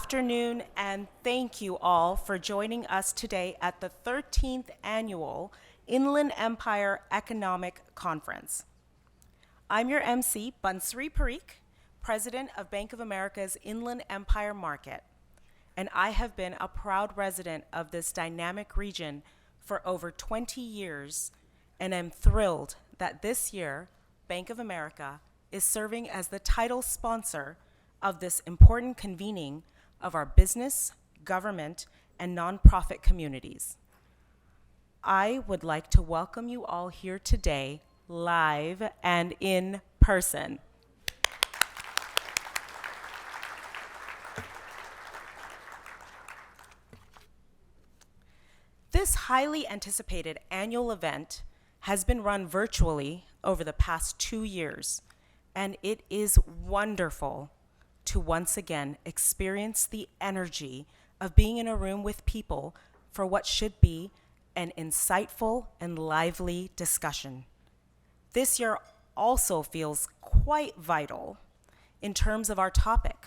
afternoon, and thank you all for joining us today at the 13th Annual Inland Empire Economic Conference. I'm your MC, Bansri Parikh, President of Bank of America's Inland Empire Market, and I have been a proud resident of this dynamic region for over 20 years, and am thrilled that this year, Bank of America is serving as the title sponsor of this important convening of our business, government, and nonprofit communities. I would like to welcome you all here today, live and in person. This highly anticipated annual event has been run virtually over the past 2 years, and it is wonderful to once again experience the energy of being in a room with people for what should be an insightful and lively discussion. This year also feels quite vital in terms of our topic,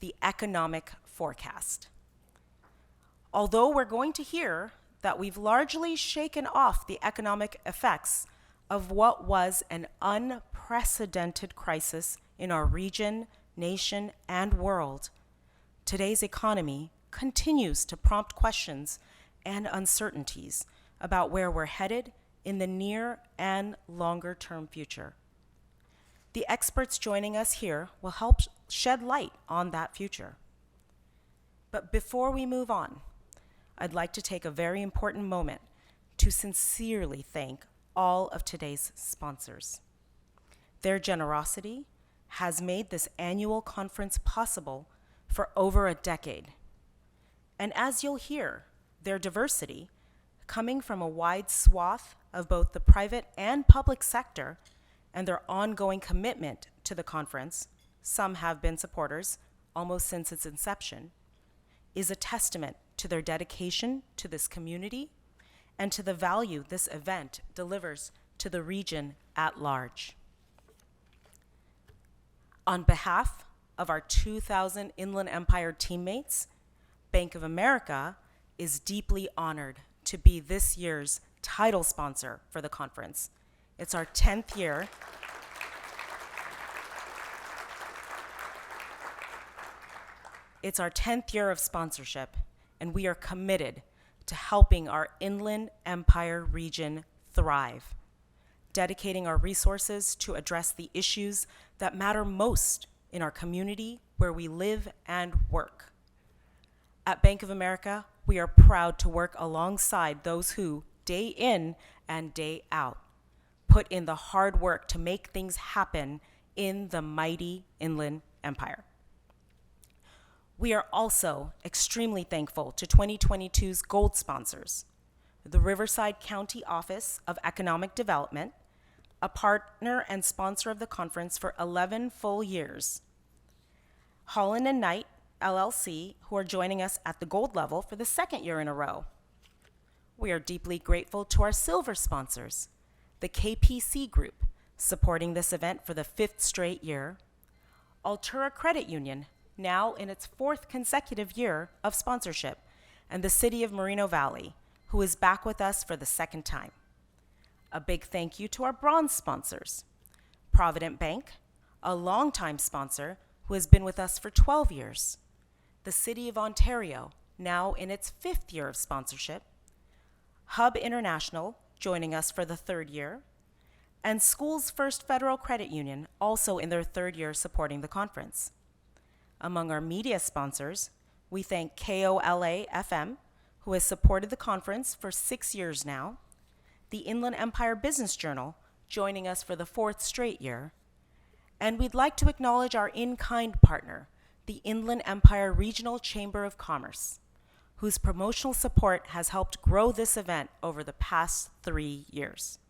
the economic forecast. Although we're going to hear that we've largely shaken off the economic effects of what was an unprecedented crisis in our region, nation, and world, today's economy continues to prompt questions and uncertainties about where we're headed in the near and longer-term future. The experts joining us here will help shed light on that future. But before we move on, I'd like to take a very important moment to sincerely thank all of today's sponsors. Their generosity has made this annual conference possible for over a decade. And as you'll hear, their diversity, coming from a wide swath of both the private and public sector, and their ongoing commitment to the conference, some have been supporters almost since its inception, is a testament to their dedication to this community and to the value this event delivers to the region at large. On behalf of our 2,000 Inland Empire teammates, Bank of America is deeply honored to be this year's title sponsor for the conference. It's our 10th year. It's our 10th year of sponsorship, and we are committed to helping our Inland Empire region thrive, dedicating our resources to address the issues that matter most in our community where we live and work. At Bank of America, we are proud to work alongside those who, day in and day out, put in the hard work to make things happen in the mighty Inland Empire. We are also extremely thankful to 2022's gold sponsors, the Riverside County Office of Economic Development, a partner and sponsor of the conference for 11 full years, Holland and Knight, LLC, who are joining us at the gold level for the second year in a row. We are deeply grateful to our silver sponsors, the KPC Group, supporting this event for the 5th straight year, Altura Credit Union, now in its 4th consecutive year of sponsorship, and the City of Moreno Valley, who is back with us for the 2nd time. A big thank you to our bronze sponsors, Provident Bank, a longtime sponsor who has been with us for 12 years, the City of Ontario, now in its 5th year of sponsorship, Hub International, joining us for the 3rd year, and Schools First Federal Credit Union, also in their 3rd year supporting the conference. Among our media sponsors, we thank KOLA-FM, who has supported the conference for 6 years now, the Inland Empire Business Journal, joining us for the 4th straight year, and we'd like to acknowledge our in-kind partner, the Inland Empire Regional Chamber of Commerce, whose promotional support has helped grow this event over the past 3 years.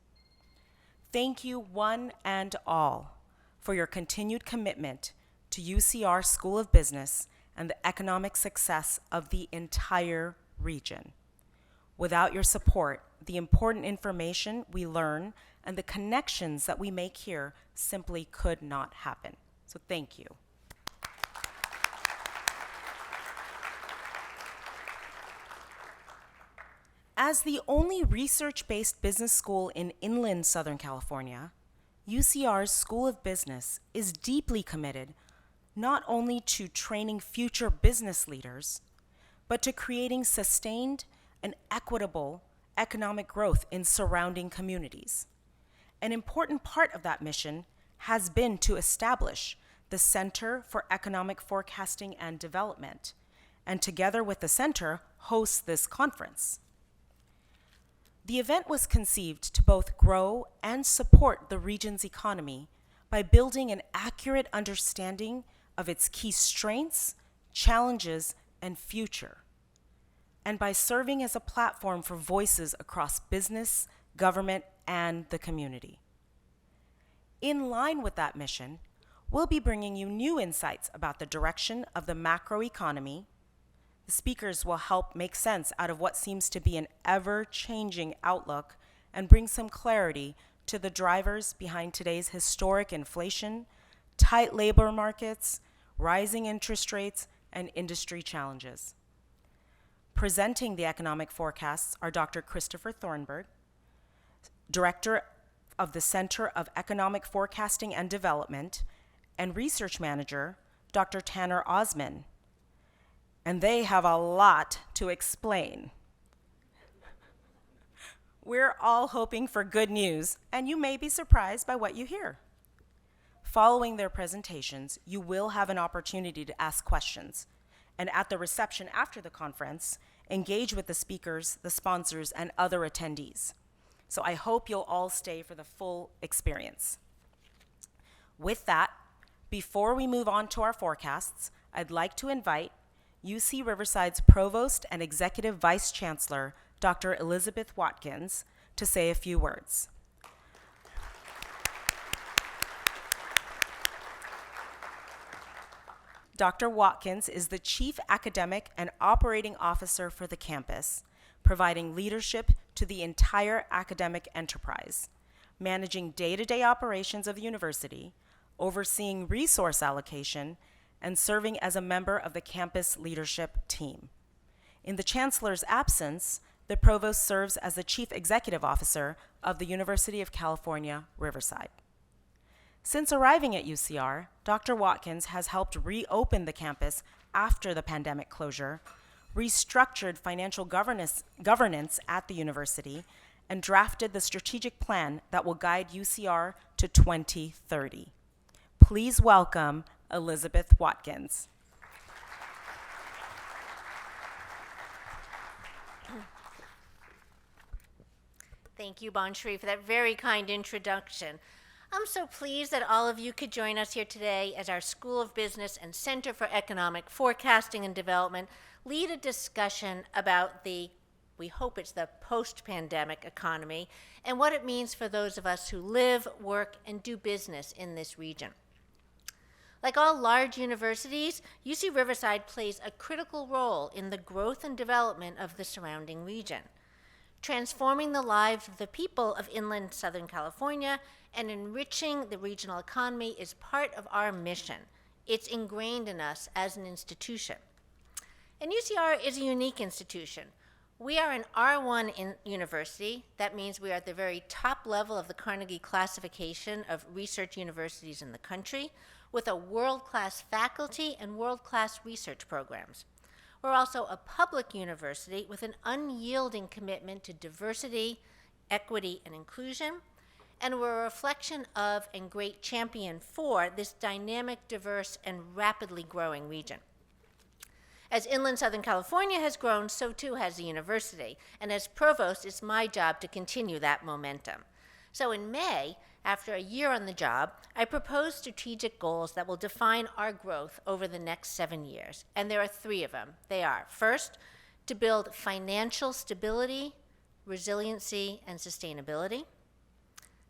Thank you one and all for your continued commitment to UCR School of Business and the economic success of the entire region. Without your support, the important information we learn and the connections that we make here simply could not happen. So thank you. As the only research-based business school in inland Southern California, UCR's School of Business is deeply committed not only to training future business leaders, but to creating sustained and equitable economic growth in surrounding communities. An important part of that mission has been to establish the Center for Economic Forecasting and Development, and together with the center, hosts this conference. The event was conceived to both grow and support the region's economy by building an accurate understanding of its key strengths, challenges, and future, and by serving as a platform for voices across business, government, and the community. In line with that mission, we'll be bringing you new insights about the direction of the macroeconomy. The speakers will help make sense out of what seems to be an ever-changing outlook and bring some clarity to the drivers behind today's historic inflation, tight labor markets, rising interest rates, and industry challenges. Presenting the economic forecasts are Dr. Christopher Thornburg, Director of the Center of Economic Forecasting and Development, and Research Manager, Dr. Tanner Osman. And they have a lot to explain. We're all hoping for good news, and you may be surprised by what you hear. Following their presentations, you will have an opportunity to ask questions, and at the reception after the conference, engage with the speakers, the sponsors, and other attendees. So I hope you'll all stay for the full experience. With that, before we move on to our forecasts, I'd like to invite UC Riverside's Provost and Executive Vice Chancellor, Dr. Elizabeth Watkins, to say a few words. Dr. Watkins is the Chief Academic and Operating Officer for the campus, providing leadership to the entire academic enterprise, managing day-to-day operations of the university, overseeing resource allocation, and serving as a member of the campus leadership team. In the Chancellor's absence, the Provost serves as the Chief Executive Officer of the University of California, Riverside. Since arriving at UCR, Dr. Watkins has helped reopen the campus after the pandemic closure, restructured financial governance at the university, and drafted the strategic plan that will guide UCR to 2030. Please welcome Elizabeth Watkins. Thank you, Bonshri, for that very kind introduction. I'm so pleased that all of you could join us here today as our School of Business and Center for Economic Forecasting and Development lead a discussion about we hope it's the post-pandemic economy and what it means for those of us who live, work, and do business in this region. Like all large universities, UC Riverside plays a critical role in the growth and development of the surrounding region. Transforming the lives of the people of inland Southern California and enriching the regional economy is part of our mission. It's ingrained in us as an institution. And UCR is a unique institution. We are an R1 university. That means we are at the very top level of the Carnegie classification of research universities in the country, with a world-class faculty and world-class research programs. We're also a public university with an unyielding commitment to diversity, equity, and inclusion, and we're a reflection of and great champion for this dynamic, diverse, and rapidly growing region. As inland Southern California has grown, so too has the university, and as provost, it's my job to continue that momentum. So in May, after a year on the job, I proposed strategic goals that will define our growth over the next 7 years, and there are 3 of them. They are, first, to build financial stability, resiliency, and sustainability.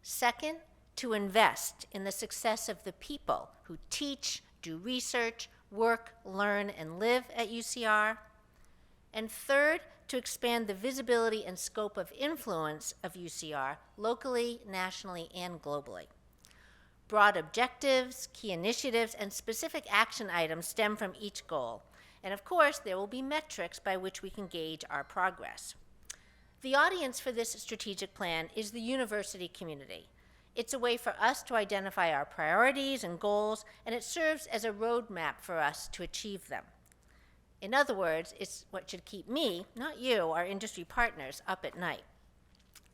Second, to invest in the success of the people who teach, do research, work, learn, and live at UCR. And third, to expand the visibility and scope of influence of UCR locally, nationally, and globally. Broad objectives, key initiatives, and specific action items stem from each goal. And of course, there will be metrics by which we can gauge our progress. The audience for this strategic plan is the university community. It's a way for us to identify our priorities and goals, and it serves as a roadmap for us to achieve them. In other words, it's what should keep me, not you, our industry partners, up at night.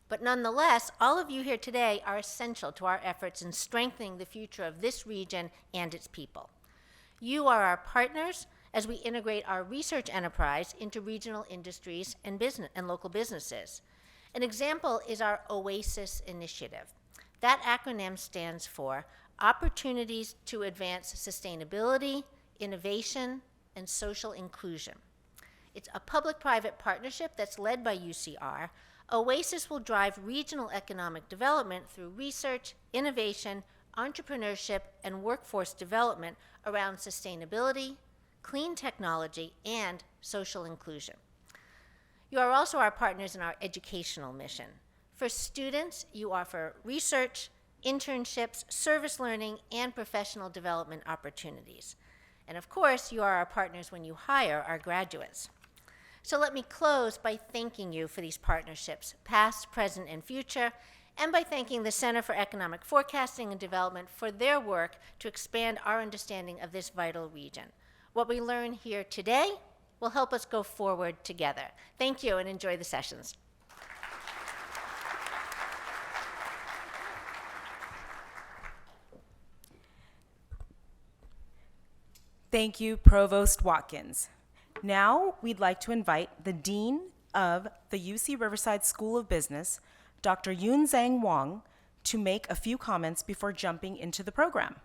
But nonetheless, all of you here today are essential to our efforts in strengthening the future of this region and its people. You are our partners as we integrate our research enterprise into regional industries and local businesses. An example is our OASIS initiative. That acronym stands for Opportunities to Advance Sustainability, Innovation, and Social Inclusion. It's a public-private partnership that's led by UCR. OASIS will drive regional economic development through research, innovation, entrepreneurship, and workforce development around sustainability, clean technology, and social inclusion. You are also our partners in our educational mission. For students, you offer research, internships, service learning, and professional development opportunities. And of course, you are our partners when you hire our graduates. So let me close by thanking you for these partnerships, past, present, and future, and by thanking the Center for Economic Forecasting and Development for their work to expand our understanding of this vital region. What we learn here today will help us go forward together. Thank you, and enjoy the sessions. Thank you, Provost Watkins. Now, we'd like to invite the Dean of the UC Riverside School of Business, Dr. Yunzhang Wang, to make a few comments before jumping into the program.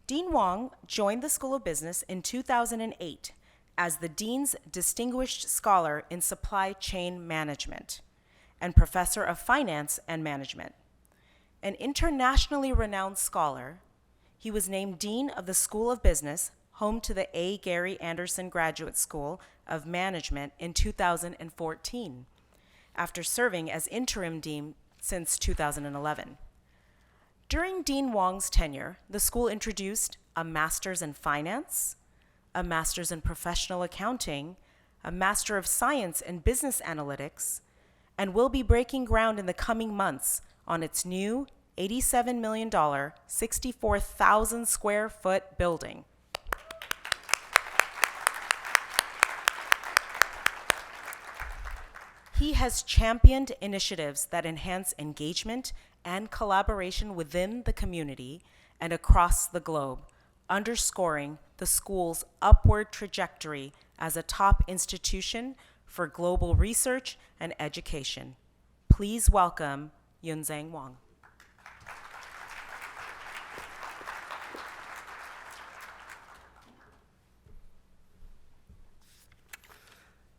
Dean Wang joined the School of Business in 2008 as the Dean's Distinguished Scholar in Supply Chain Management and Professor of Finance and Management. An internationally renowned scholar, he was named Dean of the School of Business, home to the A. Gary Anderson Graduate School of Management in 2014, after serving as interim dean since 2011. During Dean Wang's tenure, the school introduced a Master's in Finance, a Master's in Professional Accounting, a Master of Science in Business Analytics, and will be breaking ground in the coming months on its new $87 million, 64,000 square foot building. He has championed initiatives that enhance engagement and collaboration within the community and across the globe, underscoring the school's upward trajectory as a top institution for global research and education. Please welcome Yunzhang Wang.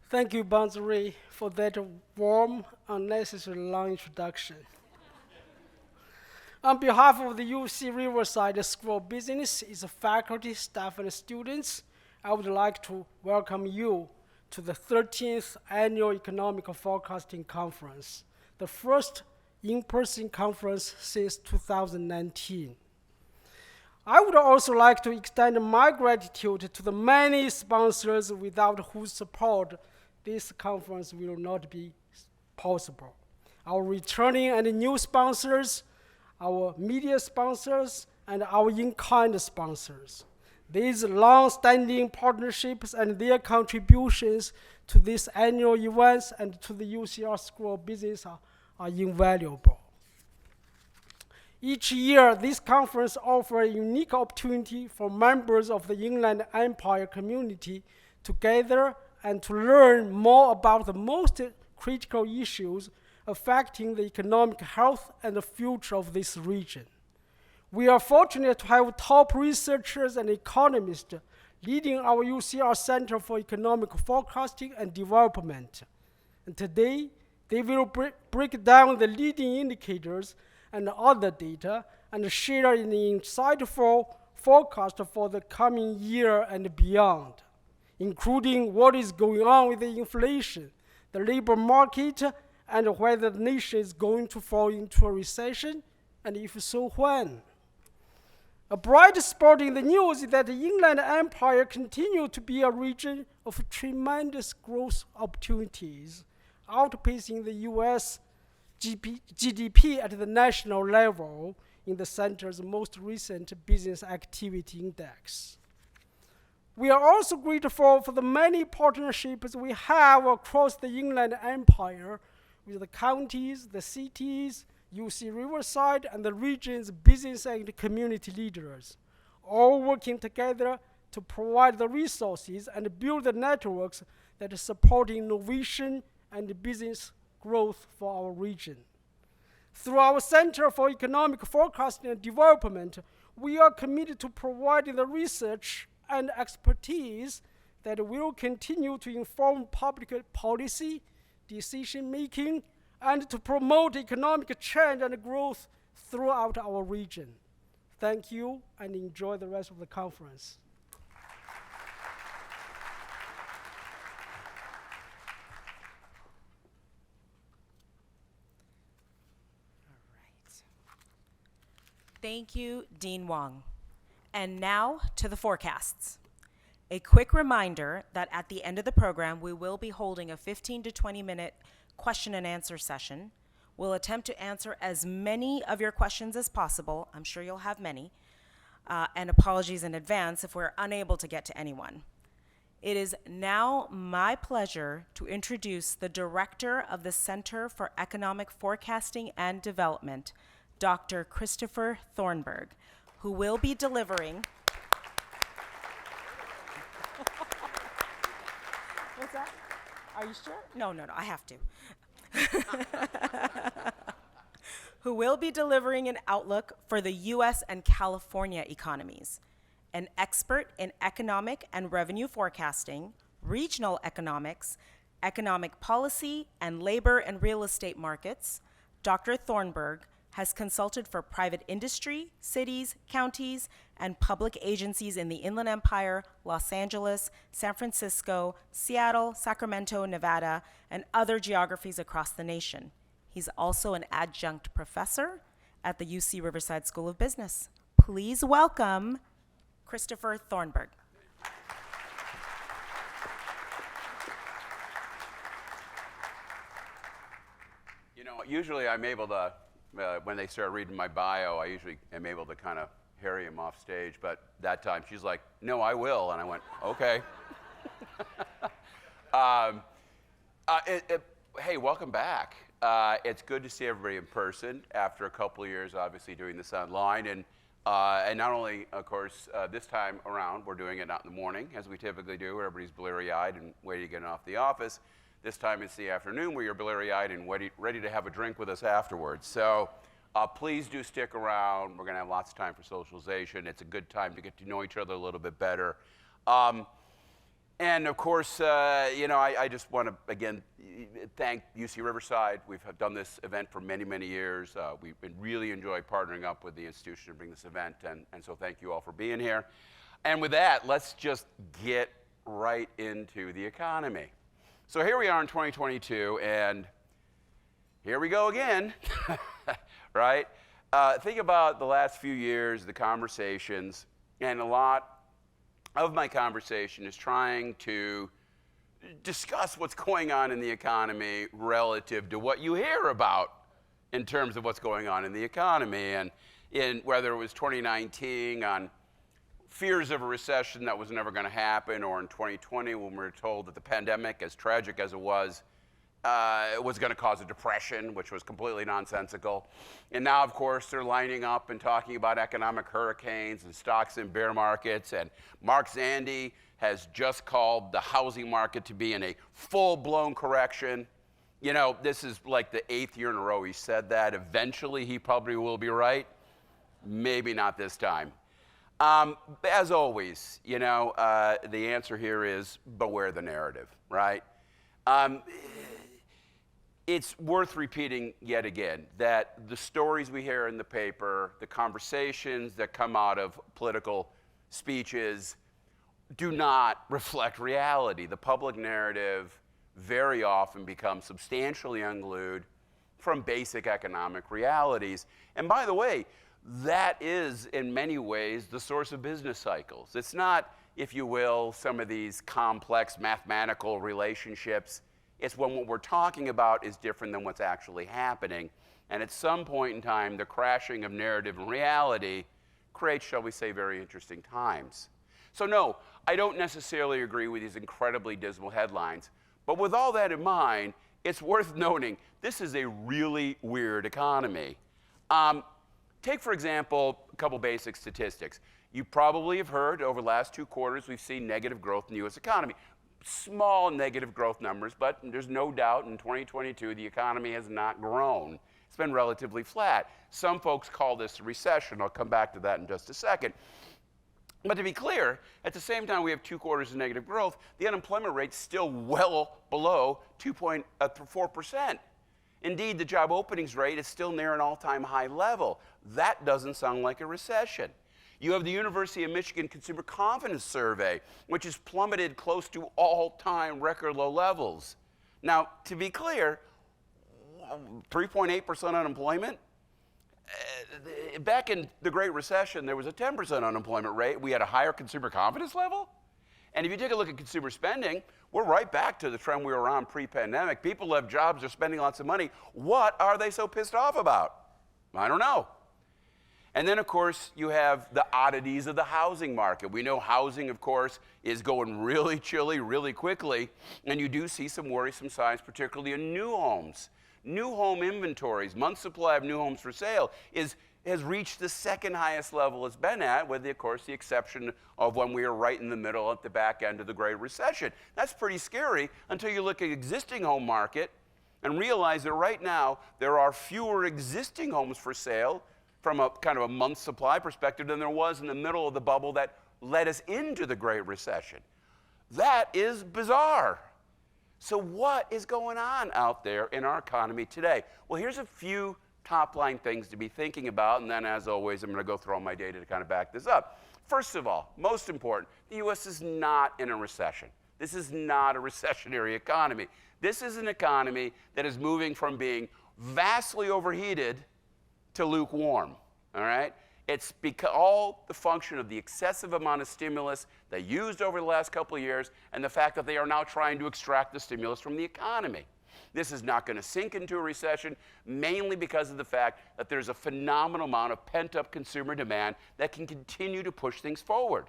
Thank you, Banzuri, for that warm and necessary long introduction. On behalf of the UC Riverside School of Business, its faculty, staff, and students, I would like to welcome you to the 13th Annual Economic Forecasting Conference, the first in-person conference since 2019. I would also like to extend my gratitude to the many sponsors without whose support this conference will not be possible. Our returning and new sponsors, our media sponsors, and our in-kind sponsors. These long-standing partnerships and their contributions to these annual events and to the UCR School of Business are invaluable. Each year, this conference offers a unique opportunity for members of the Inland Empire community to gather and to learn more about the most critical issues affecting the economic health and the future of this region. We are fortunate to have top researchers and economists leading our UCR Center for Economic Forecasting and Development. And today, they will break down the leading indicators and other data and share an insightful forecast for the coming year and beyond, including what is going on with the inflation, the labor market, and whether the nation is going to fall into a recession, and if so, when. A bright spot in the news is that the Inland Empire continues to be a region of tremendous growth opportunities. outpacing the US GDP at the national level in the center's most recent business activity index. We are also grateful for the many partnerships we have across the Inland Empire with the counties, the cities, UC Riverside, and the region's business and community leaders, all working together to provide the resources and build the networks that support innovation and business growth for our region. Through our Center for Economic Forecasting and Development, we are committed to providing the research and expertise that will continue to inform public policy, decision-making, and to promote economic change and growth throughout our region. Thank you, and enjoy the rest of the conference. Thank you, Dean Wong. And now to the forecasts. A quick reminder that at the end of the program, we will be holding a 15 to 20 minute question and answer session. We'll attempt to answer as many of your questions as possible. I'm sure you'll have many. And apologies in advance if we're unable to get to anyone. It is now my pleasure to introduce the Director of the Center for Economic Forecasting and Development, Dr. Christopher Thornburg, who will be delivering. What's that? Are you sure? No, I have to. Who will be delivering an outlook for the US and California economies, an expert in economic and revenue forecasting, regional economics, economic policy, and labor and real estate markets. Dr. Thornburg has consulted for private industry, cities, counties, and public agencies in the Inland Empire, Los Angeles, San Francisco, Seattle, Sacramento, Nevada, and other geographies across the nation. He's also an adjunct professor at the UC Riverside School of Business. Please welcome Christopher Thornburg. You know, usually I'm able to, when they start reading my bio, I usually am able to kind of harry him off stage, but that time she's like, no, I will, and I went, okay. Hey, welcome back. It's good to see everybody in person after a couple of years, obviously, doing this online, and not only, of course, this time around, we're doing it not in the morning, as we typically do, where everybody's bleary-eyed and waiting to get off the office. This time it's the afternoon where you're bleary-eyed and ready to have a drink with us afterwards. So please do stick around. We're going to have lots of time for socialization. It's a good time to get to know each other a little bit better. And of course, I just want to, again, thank UC Riverside. We've done this event for many, many years. We've been really enjoyed partnering up with the institution to bring this event, and so thank you all for being here. And with that, let's just get right into the economy. So here we are in 2022, and here we go again, right? Think about the last few years, the conversations, and a lot of my conversation is trying to discuss what's going on in the economy relative to what you hear about in terms of what's going on in the economy. And in whether it was 2019 on fears of a recession that was never going to happen, or in 2020 when we were told that the pandemic, as tragic as it was going to cause a depression, which was completely nonsensical. And now, of course, they're lining up and talking about economic hurricanes and stocks in bear markets. And Mark Zandi has just called the housing market to be in a full-blown correction. You know, this is like the 8th year in a row he said that. Eventually, he probably will be right. Maybe not this time. As always, the answer here is beware the narrative, right? It's worth repeating yet again that the stories we hear in the paper, the conversations that come out of political speeches do not reflect reality. The public narrative very often becomes substantially unglued from basic economic realities. And by the way, that is, in many ways, the source of business cycles. It's not, if you will, some of these complex mathematical relationships It's when what we're talking about is different than what's actually happening. And at some point in time, the crashing of narrative and reality creates, shall we say, very interesting times. So no, I don't necessarily agree with these incredibly dismal headlines. But with all that in mind, it's worth noting this is a really weird economy. Take, for example, a couple basic statistics. You probably have heard over the last 2 quarters we've seen negative growth in the U.S. economy. Small negative growth numbers, but there's no doubt in 2022 the economy has not grown. It's been relatively flat. Some folks call this a recession. I'll come back to that in just a second. But to be clear, at the same time we have 2 quarters of negative growth, the unemployment rate's still well below 4%. Indeed, the job openings rate is still near an all-time high level. That doesn't sound like a recession. You have the University of Michigan Consumer Confidence Survey, which has plummeted close to all-time record low levels. Now, to be clear, 3.8% unemployment? Back in the Great Recession, there was a 10% unemployment rate. We had a higher consumer confidence level. And if you take a look at consumer spending, we're right back to the trend we were on pre-pandemic. People have jobs, they're spending lots of money. What are they so pissed off about? I don't know. And then, of course, you have the oddities of the housing market. We know housing, of course, is going really chilly really quickly, and you do see some worrisome signs, particularly in new homes. New home inventories, month supply of new homes for sale, has reached the second highest level it's been at, with, of course, the exception of when we were right in the middle at the back end of the Great Recession. That's pretty scary until you look at the existing home market and realize that right now there are fewer existing homes for sale from a kind of a month supply perspective than there was in the middle of the bubble that led us into the Great Recession. That is bizarre. So what is going on out there in our economy today? Well, here's a few top-line things to be thinking about, and then, as always, I'm going to go through all my data to kind of back this up. First of all, most important, the U.S. is not in a recession. This is not a recessionary economy. This is an economy that is moving from being vastly overheated to lukewarm, all right? It's all the function of the excessive amount of stimulus they used over the last couple of years and the fact that they are now trying to extract the stimulus from the economy. This is not going to sink into a recession, mainly because of the fact that there's a phenomenal amount of pent-up consumer demand that can continue to push things forward.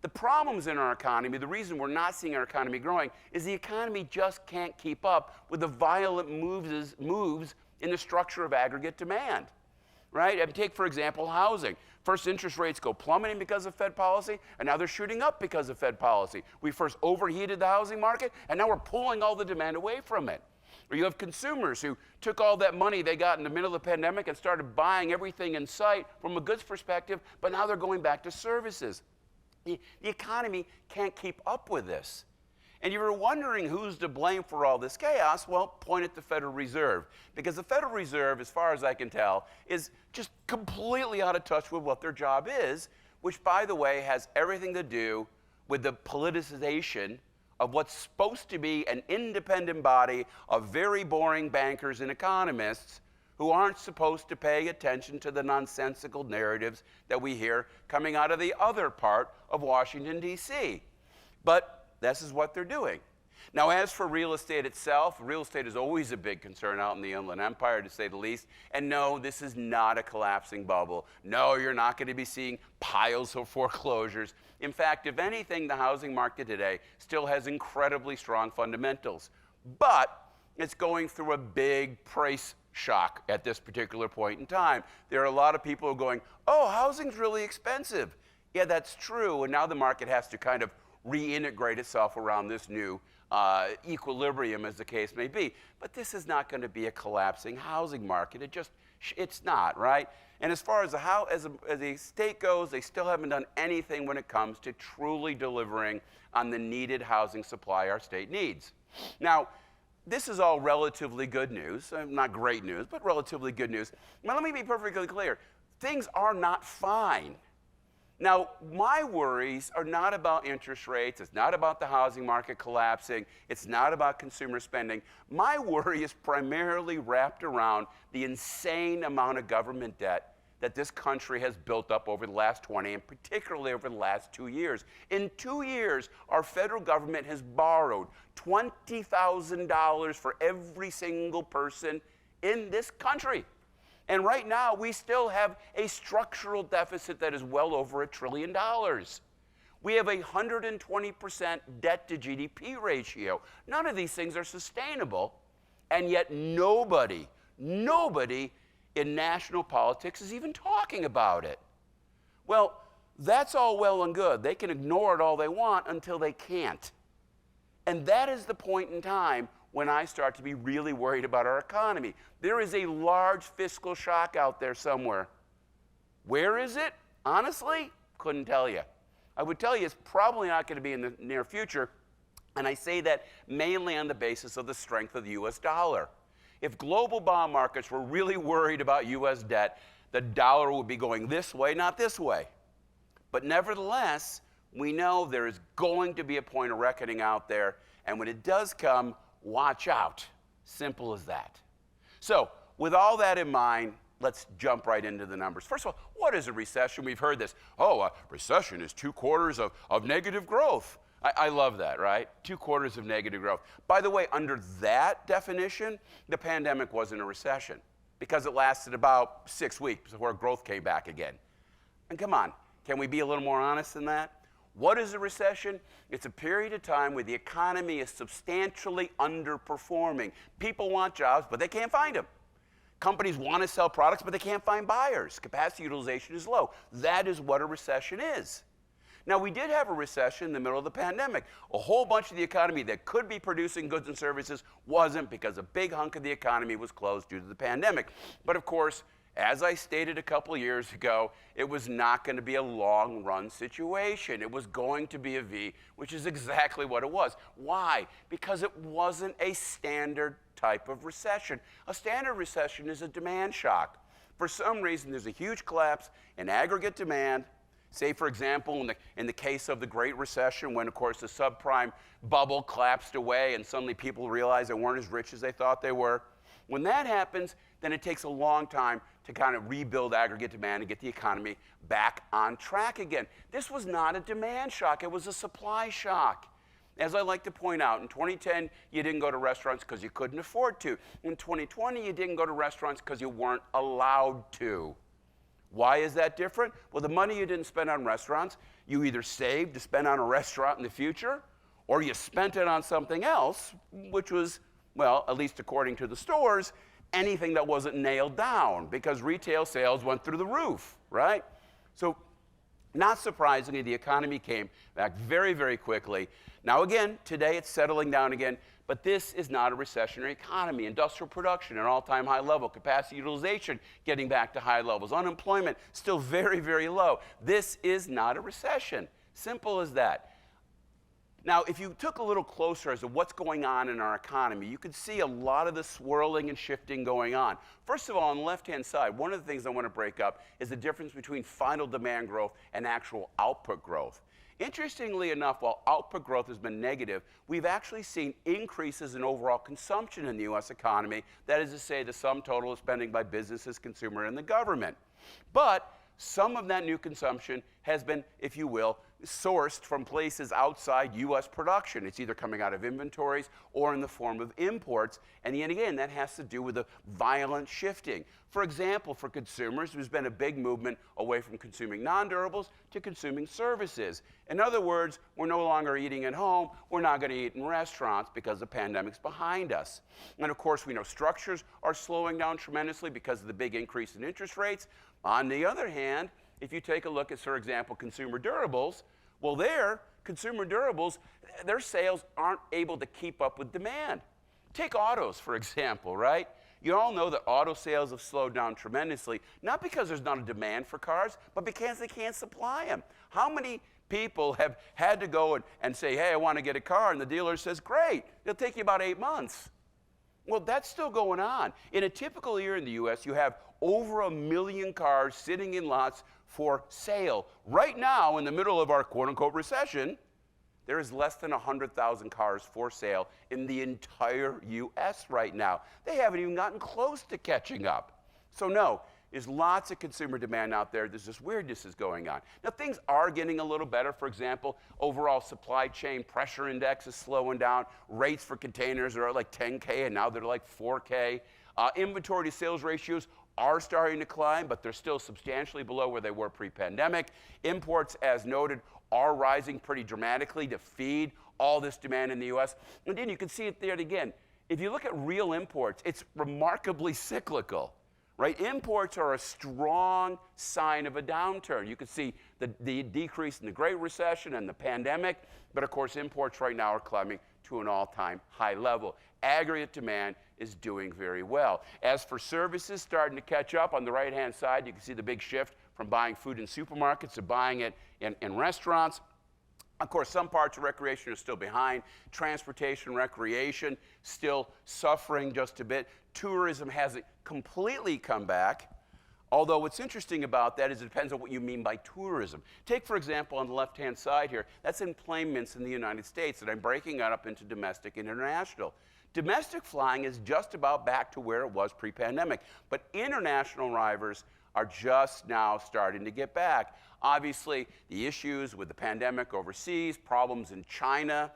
The problems in our economy, the reason we're not seeing our economy growing, is the economy just can't keep up with the violent moves in the structure of aggregate demand. Right? And take, for example, housing. First, interest rates go plummeting because of Fed policy, and now they're shooting up because of Fed policy. We first overheated the housing market, and now we're pulling all the demand away from it. Or you have consumers who took all that money they got in the middle of the pandemic and started buying everything in sight from a goods perspective, but now they're going back to services. The economy can't keep up with this. And you were wondering who's to blame for all this chaos. Well, point at the Federal Reserve. Because the Federal Reserve, as far as I can tell, is just completely out of touch with what their job is, which, by the way, has everything to do with the politicization of what's supposed to be an independent body of very boring bankers and economists who aren't supposed to pay attention to the nonsensical narratives that we hear coming out of the other part of Washington, D.C. But this is what they're doing. Now, as for real estate itself, real estate is always a big concern out in the Inland Empire, to say the least. And no, this is not a collapsing bubble. No, you're not going to be seeing piles of foreclosures. In fact, if anything, the housing market today still has incredibly strong fundamentals. But it's going through a big price shock at this particular point in time. There are a lot of people who are going, oh, housing's really expensive. Yeah, that's true. And now the market has to kind of reintegrate itself around this new equilibrium, as the case may be. But this is not going to be a collapsing housing market. It's not, right? And as far as the state goes, they still haven't done anything when it comes to truly delivering on the needed housing supply our state needs. Now, this is all relatively good news. Not great news, but relatively good news. Now, let me be perfectly clear. Things are not fine. Now, my worries are not about interest rates. It's not about the housing market collapsing. It's not about consumer spending. My worry is primarily wrapped around the insane amount of government debt that this country has built up over the last 20, and particularly over the last 2 years. In 2 years, our federal government has borrowed $20,000 for every single person in this country. And right now, we still have a structural deficit that is well over $1 trillion. We have a 120% debt to GDP ratio. None of these things are sustainable, and yet nobody in national politics is even talking about it. Well, that's all well and good. They can ignore it all they want until they can't. And that is the point in time when I start to be really worried about our economy. There is a large fiscal shock out there somewhere. Where is it? Honestly, couldn't tell you. I would tell you it's probably not going to be in the near future, and I say that mainly on the basis of the strength of the US dollar. If global bond markets were really worried about US debt, the dollar would be going this way, not this way. But nevertheless, we know there is going to be a point of reckoning out there, and when it does come, watch out. Simple as that. So, with all that in mind, let's jump right into the numbers. First of all, what is a recession? We've heard this. Oh, a recession is 2 quarters of negative growth. I love that, right? 2 quarters of negative growth. By the way, under that definition, the pandemic wasn't a recession because it lasted about 6 weeks before growth came back again. And come on, can we be a little more honest than that? What is a recession? It's a period of time where the economy is substantially underperforming. People want jobs, but they can't find them. Companies want to sell products, but they can't find buyers. Capacity utilization is low. That is what a recession is. Now, we did have a recession in the middle of the pandemic. A whole bunch of the economy that could be producing goods and services wasn't because a big hunk of the economy was closed due to the pandemic. But of course, as I stated a couple years ago, it was not going to be a long-run situation. It was going to be a V, which is exactly what it was. Why? Because it wasn't a standard type of recession. A standard recession is a demand shock. For some reason, there's a huge collapse in aggregate demand. Say, for example, in the case of the Great Recession, when, of course, the subprime bubble collapsed away and suddenly people realized they weren't as rich as they thought they were. When that happens, then it takes a long time to kind of rebuild aggregate demand and get the economy back on track again. This was not a demand shock. It was a supply shock. As I like to point out, in 2010, you didn't go to restaurants because you couldn't afford to. In 2020, you didn't go to restaurants because you weren't allowed to. Why is that different? Well, the money you didn't spend on restaurants, you either saved to spend on a restaurant in the future, or you spent it on something else, which was, well, at least according to the stores, anything that wasn't nailed down, because retail sales went through the roof, right? So, not surprisingly, the economy came back very, very quickly. Now again, today it's settling down again, but this is not a recessionary economy. Industrial production at an all-time high level, capacity utilization getting back to high levels, unemployment still very, very low. This is not a recession. Simple as that. Now, if you took a little closer as to what's going on in our economy, you could see a lot of the swirling and shifting going on. First of all, on the left-hand side, one of the things I want to break up is the difference between final demand growth and actual output growth. Interestingly enough, while output growth has been negative, we've actually seen increases in overall consumption in the U.S. economy. That is to say, the sum total of spending by businesses, consumer, and the government. But some of that new consumption has been, if you will, sourced from places outside U.S. production. It's either coming out of inventories or in the form of imports. And yet again, that has to do with the violent shifting. For example, for consumers, there's been a big movement away from consuming non-durables to consuming services. In other words, we're no longer eating at home. We're not going to eat in restaurants because the pandemic's behind us. And of course, we know structures are slowing down tremendously because of the big increase in interest rates. On the other hand, if you take a look at, for example, consumer durables, well, consumer durables, their sales aren't able to keep up with demand. Take autos, for example, right? You all know that auto sales have slowed down tremendously, not because there's not a demand for cars, but because they can't supply them. How many people have had to go and say, hey, I want to get a car, and the dealer says, great, it'll take you about 8 months. Well, that's still going on. In a typical year in the U.S., you have over 1 million cars sitting in lots for sale. Right now, in the middle of our quote-unquote recession, there is less than 100,000 cars for sale in the entire U.S. right now. They haven't even gotten close to catching up. So no, There's lots of consumer demand out there. There's this weirdness is going on. Now, things are getting a little better. For example, overall supply chain pressure index is slowing down. Rates for containers are like 10K, and now they're like 4K. Inventory to sales ratios are starting to climb, but they're still substantially below where they were pre-pandemic. Imports, as noted, are rising pretty dramatically to feed all this demand in the U.S. And then you can see it there again. If you look at real imports, it's remarkably cyclical. Right? Imports are a strong sign of a downturn. You can see the decrease in the Great Recession and the pandemic, but of course imports right now are climbing to an all-time high level. Aggregate demand is doing very well. As for services starting to catch up, on the right-hand side you can see the big shift from buying food in supermarkets to buying it in restaurants. Of course, some parts of recreation are still behind. Transportation, recreation, still suffering just a bit. Tourism hasn't completely come back. Although what's interesting about that is it depends on what you mean by tourism. Take, for example, on the left-hand side here, that's employments in the United States, and I'm breaking that up into domestic and international. Domestic flying is just about back to where it was pre-pandemic, but international arrivals are just now starting to get back. Obviously, the issues with the pandemic overseas, problems in China,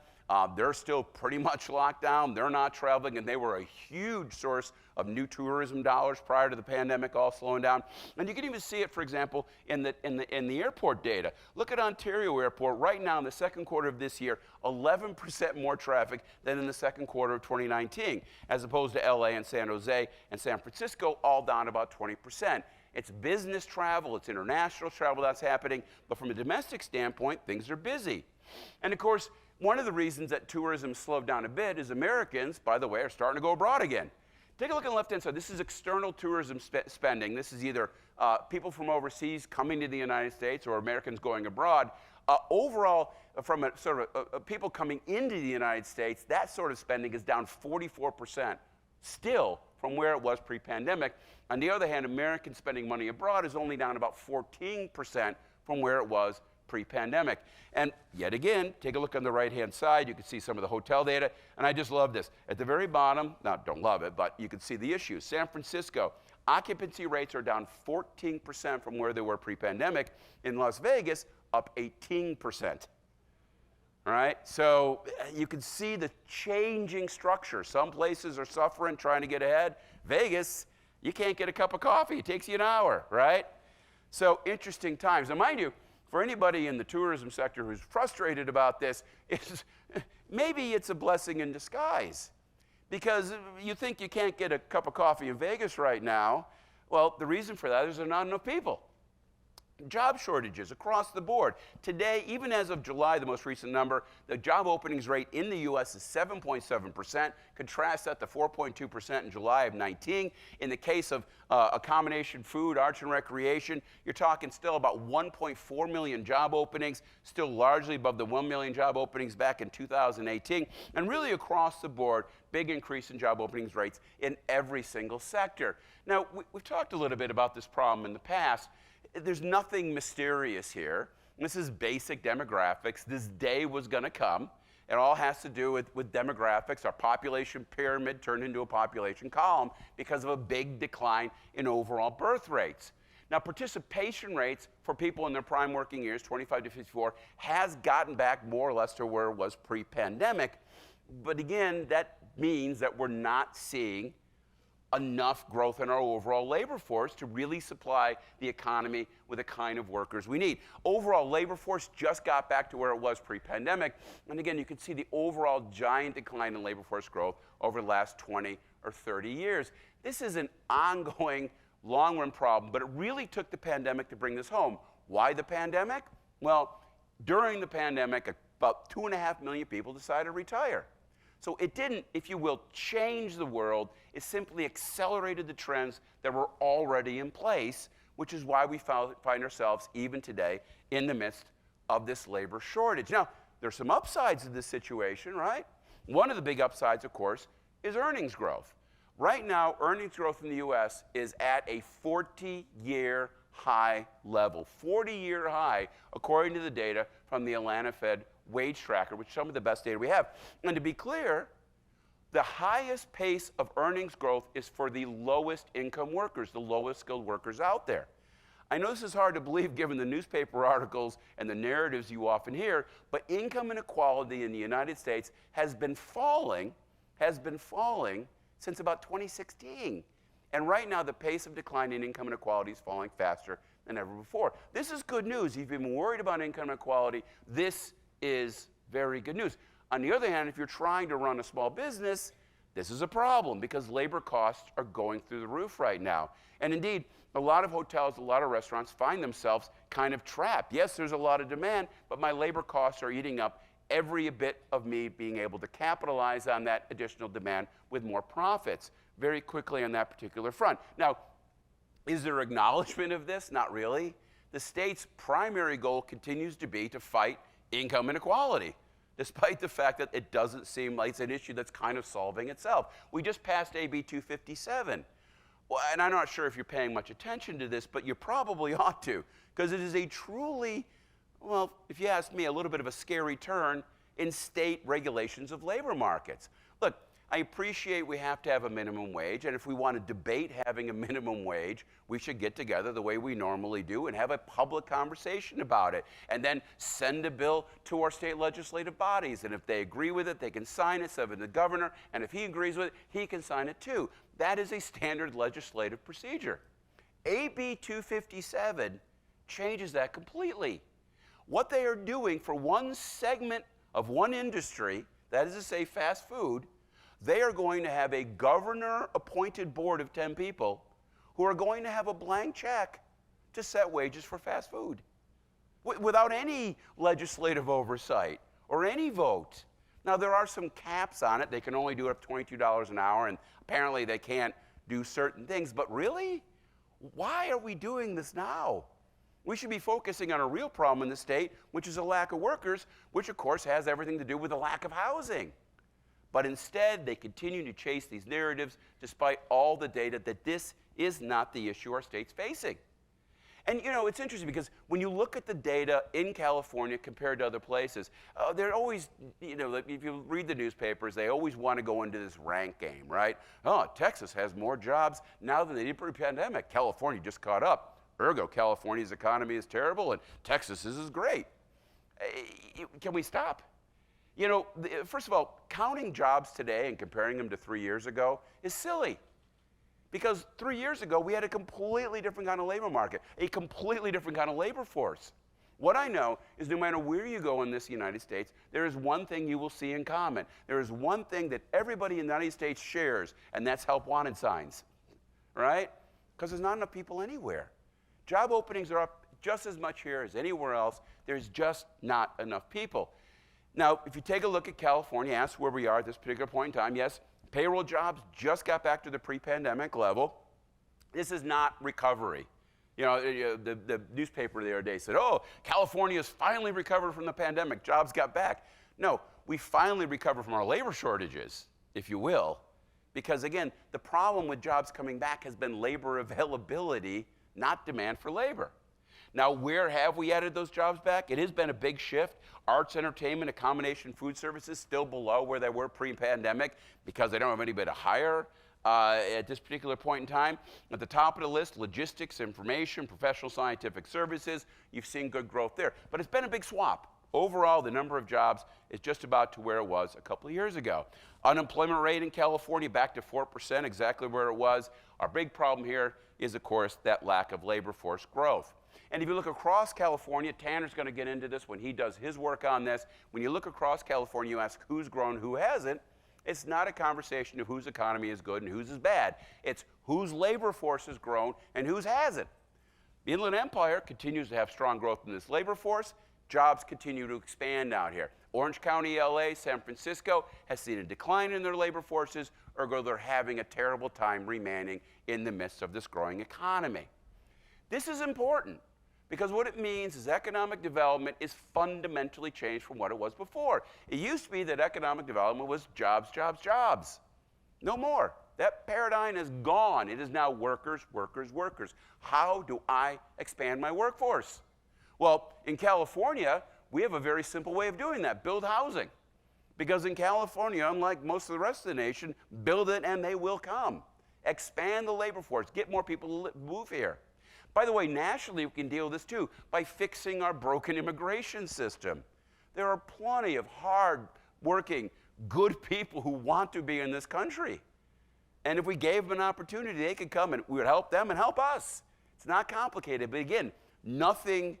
they're still pretty much locked down. They're not traveling, and they were a huge source of new tourism dollars prior to the pandemic all slowing down. And you can even see it, for example, in the airport data. Look at Ontario Airport right now in the second quarter of this year, 11% more traffic than in the second quarter of 2019, as opposed to LA and San Jose and San Francisco, all down about 20%. It's business travel, it's international travel that's happening, but from a domestic standpoint, things are busy. And of course, one of the reasons that tourism slowed down a bit is Americans, by the way, are starting to go abroad again. Take a look on the left-hand side. This is external tourism spending. This is either people from overseas coming to the United States or Americans going abroad. Overall, from a sort of people coming into the United States, that sort of spending is down 44%, still from where it was pre-pandemic. On the other hand, Americans spending money abroad is only down about 14% from where it was pre-pandemic. And yet again, take a look on the right-hand side. You can see some of the hotel data, and I just love this. At the very bottom, now don't love it, but you can see the issues. San Francisco, occupancy rates are down 14% from where they were pre-pandemic. In Las Vegas, up 18%. All right, so you can see the changing structure. Some places are suffering, trying to get ahead. Vegas, you can't get a cup of coffee. It takes you an hour, right? So interesting times. Now, mind you, for anybody in the tourism sector who's frustrated about this, maybe it's a blessing in disguise. Because you think you can't get a cup of coffee in Vegas right now. Well, the reason for that is there are not enough people. Job shortages across the board. Today, even as of July, the most recent number, the job openings rate in the U.S. is 7.7%. Contrast that to 4.2% in July of 19. In the case of accommodation, food, arts, and recreation, you're talking still about 1.4 million job openings, still largely above the 1 million job openings back in 2018. And really across the board, big increase in job openings rates in every single sector. Now, we've talked a little bit about this problem in the past. There's nothing mysterious here. This is basic demographics. This day was going to come. It all has to do with demographics. Our population pyramid turned into a population column because of a big decline in overall birth rates. Now, participation rates for people in their prime working years, 25 to 54, has gotten back more or less to where it was pre-pandemic. But again, that means that we're not seeing enough growth in our overall labor force to really supply the economy with the kind of workers we need. Overall labor force just got back to where it was pre-pandemic. And again, you can see the overall giant decline in labor force growth over the last 20 or 30 years. This is an ongoing long-run problem, but it really took the pandemic to bring this home. Why the pandemic? Well, during the pandemic, about 2.5 million people decided to retire. So it didn't, if you will, change the world. It simply accelerated the trends that were already in place, which is why we find ourselves, even today, in the midst of this labor shortage. Now, there's some upsides to this situation, right? One of the big upsides, of course, is earnings growth. Right now, earnings growth in the U.S. is at a 40-year high level, 40-year high, according to the data from the Atlanta Fed Wage Tracker, which is some of the best data we have. And to be clear, The highest pace of earnings growth is for the lowest income workers, the lowest skilled workers out there. I know this is hard to believe given the newspaper articles and the narratives you often hear, but income inequality in the United States has been falling since about 2016. And right now, the pace of decline in income inequality is falling faster than ever before. This is good news. If you've been worried about income inequality, this is very good news. On the other hand, if you're trying to run a small business, this is a problem because labor costs are going through the roof right now. And indeed, a lot of hotels, a lot of restaurants find themselves kind of trapped. Yes, there's a lot of demand, but my labor costs are eating up every bit of me being able to capitalize on that additional demand with more profits very quickly on that particular front. Now, is there acknowledgement of this? Not really. The state's primary goal continues to be to fight income inequality, despite the fact that it doesn't seem like it's an issue that's kind of solving itself. We just passed AB 257. Well, and I'm not sure if you're paying much attention to this, but you probably ought to, because it is a truly, well, if you ask me, a little bit of a scary turn in state regulations of labor markets. Look, I appreciate we have to have a minimum wage, and if we want to debate having a minimum wage, we should get together the way we normally do and have a public conversation about it, and then send a bill to our state legislative bodies, and if they agree with it, they can sign it, send it to the governor, and if he agrees with it, he can sign it too. That is a standard legislative procedure. AB 257 changes that completely. What they are doing for one segment of one industry, that is to say fast food, they are going to have a governor-appointed board of 10 people who are going to have a blank check to set wages for fast food without any legislative oversight or any vote. Now, there are some caps on it. They can only do it up to $22 an hour, and apparently they can't do certain things. But really, why are we doing this now? We should be focusing on a real problem in the state, which is a lack of workers, which, of course, has everything to do with the lack of housing. But instead, they continue to chase these narratives despite all the data that this is not the issue our state's facing. And you know, it's interesting because when you look at the data in California compared to other places, they're always, you know, if you read the newspapers, they always want to go into this rank game, right? Oh, Texas has more jobs now than they did pre-pandemic. California just caught up. Ergo, California's economy is terrible and Texas's is great. Can we stop? You know, first of all, counting jobs today and comparing them to 3 years ago is silly. Because 3 years ago, we had a completely different kind of labor market, a completely different kind of labor force. What I know is no matter where you go in this United States, there is one thing you will see in common. There is one thing that everybody in the United States shares, and that's help wanted signs, right? Because there's not enough people anywhere. Job openings are up just as much here as anywhere else. There's just not enough people. Now, if you take a look at California, ask where we are at this particular point in time, yes, payroll jobs just got back to the pre-pandemic level. This is not recovery. You know, the newspaper the other day said, oh, California's finally recovered from the pandemic. Jobs got back. No, we finally recovered from our labor shortages, if you will, because, again, the problem with jobs coming back has been labor availability, not demand for labor. Now, where have we added those jobs back? It has been a big shift. Arts, entertainment, accommodation, food services still below where they were pre-pandemic because they don't have anybody to hire at this particular point in time. At the top of the list, logistics, information, professional scientific services. You've seen good growth there. But it's been a big swap. Overall, the number of jobs is just about to where it was a couple of years ago. Unemployment rate in California back to 4%, exactly where it was. Our big problem here is, of course, that lack of labor force growth. And if you look across California, Tanner's going to get into this when he does his work on this. When you look across California, you ask who's grown, who hasn't. It's not a conversation of whose economy is good and whose is bad. It's whose labor force has grown and whose hasn't. The Inland Empire continues to have strong growth in this labor force. Jobs continue to expand out here. Orange County, LA, San Francisco has seen a decline in their labor forces, ergo they're having a terrible time remaining in the midst of this growing economy. This is important because what it means is economic development is fundamentally changed from what it was before. It used to be that economic development was jobs, jobs, jobs. No more. That paradigm is gone. It is now workers, workers, workers. How do I expand my workforce? Well, in California, we have a very simple way of doing that. Build housing. Because in California, unlike most of the rest of the nation, build it and they will come. Expand the labor force, get more people to move here. By the way, nationally, we can deal with this too by fixing our broken immigration system. There are plenty of hard-working, good people who want to be in this country. And if we gave them an opportunity, they could come and we would help them and help us. It's not complicated, but again, nothing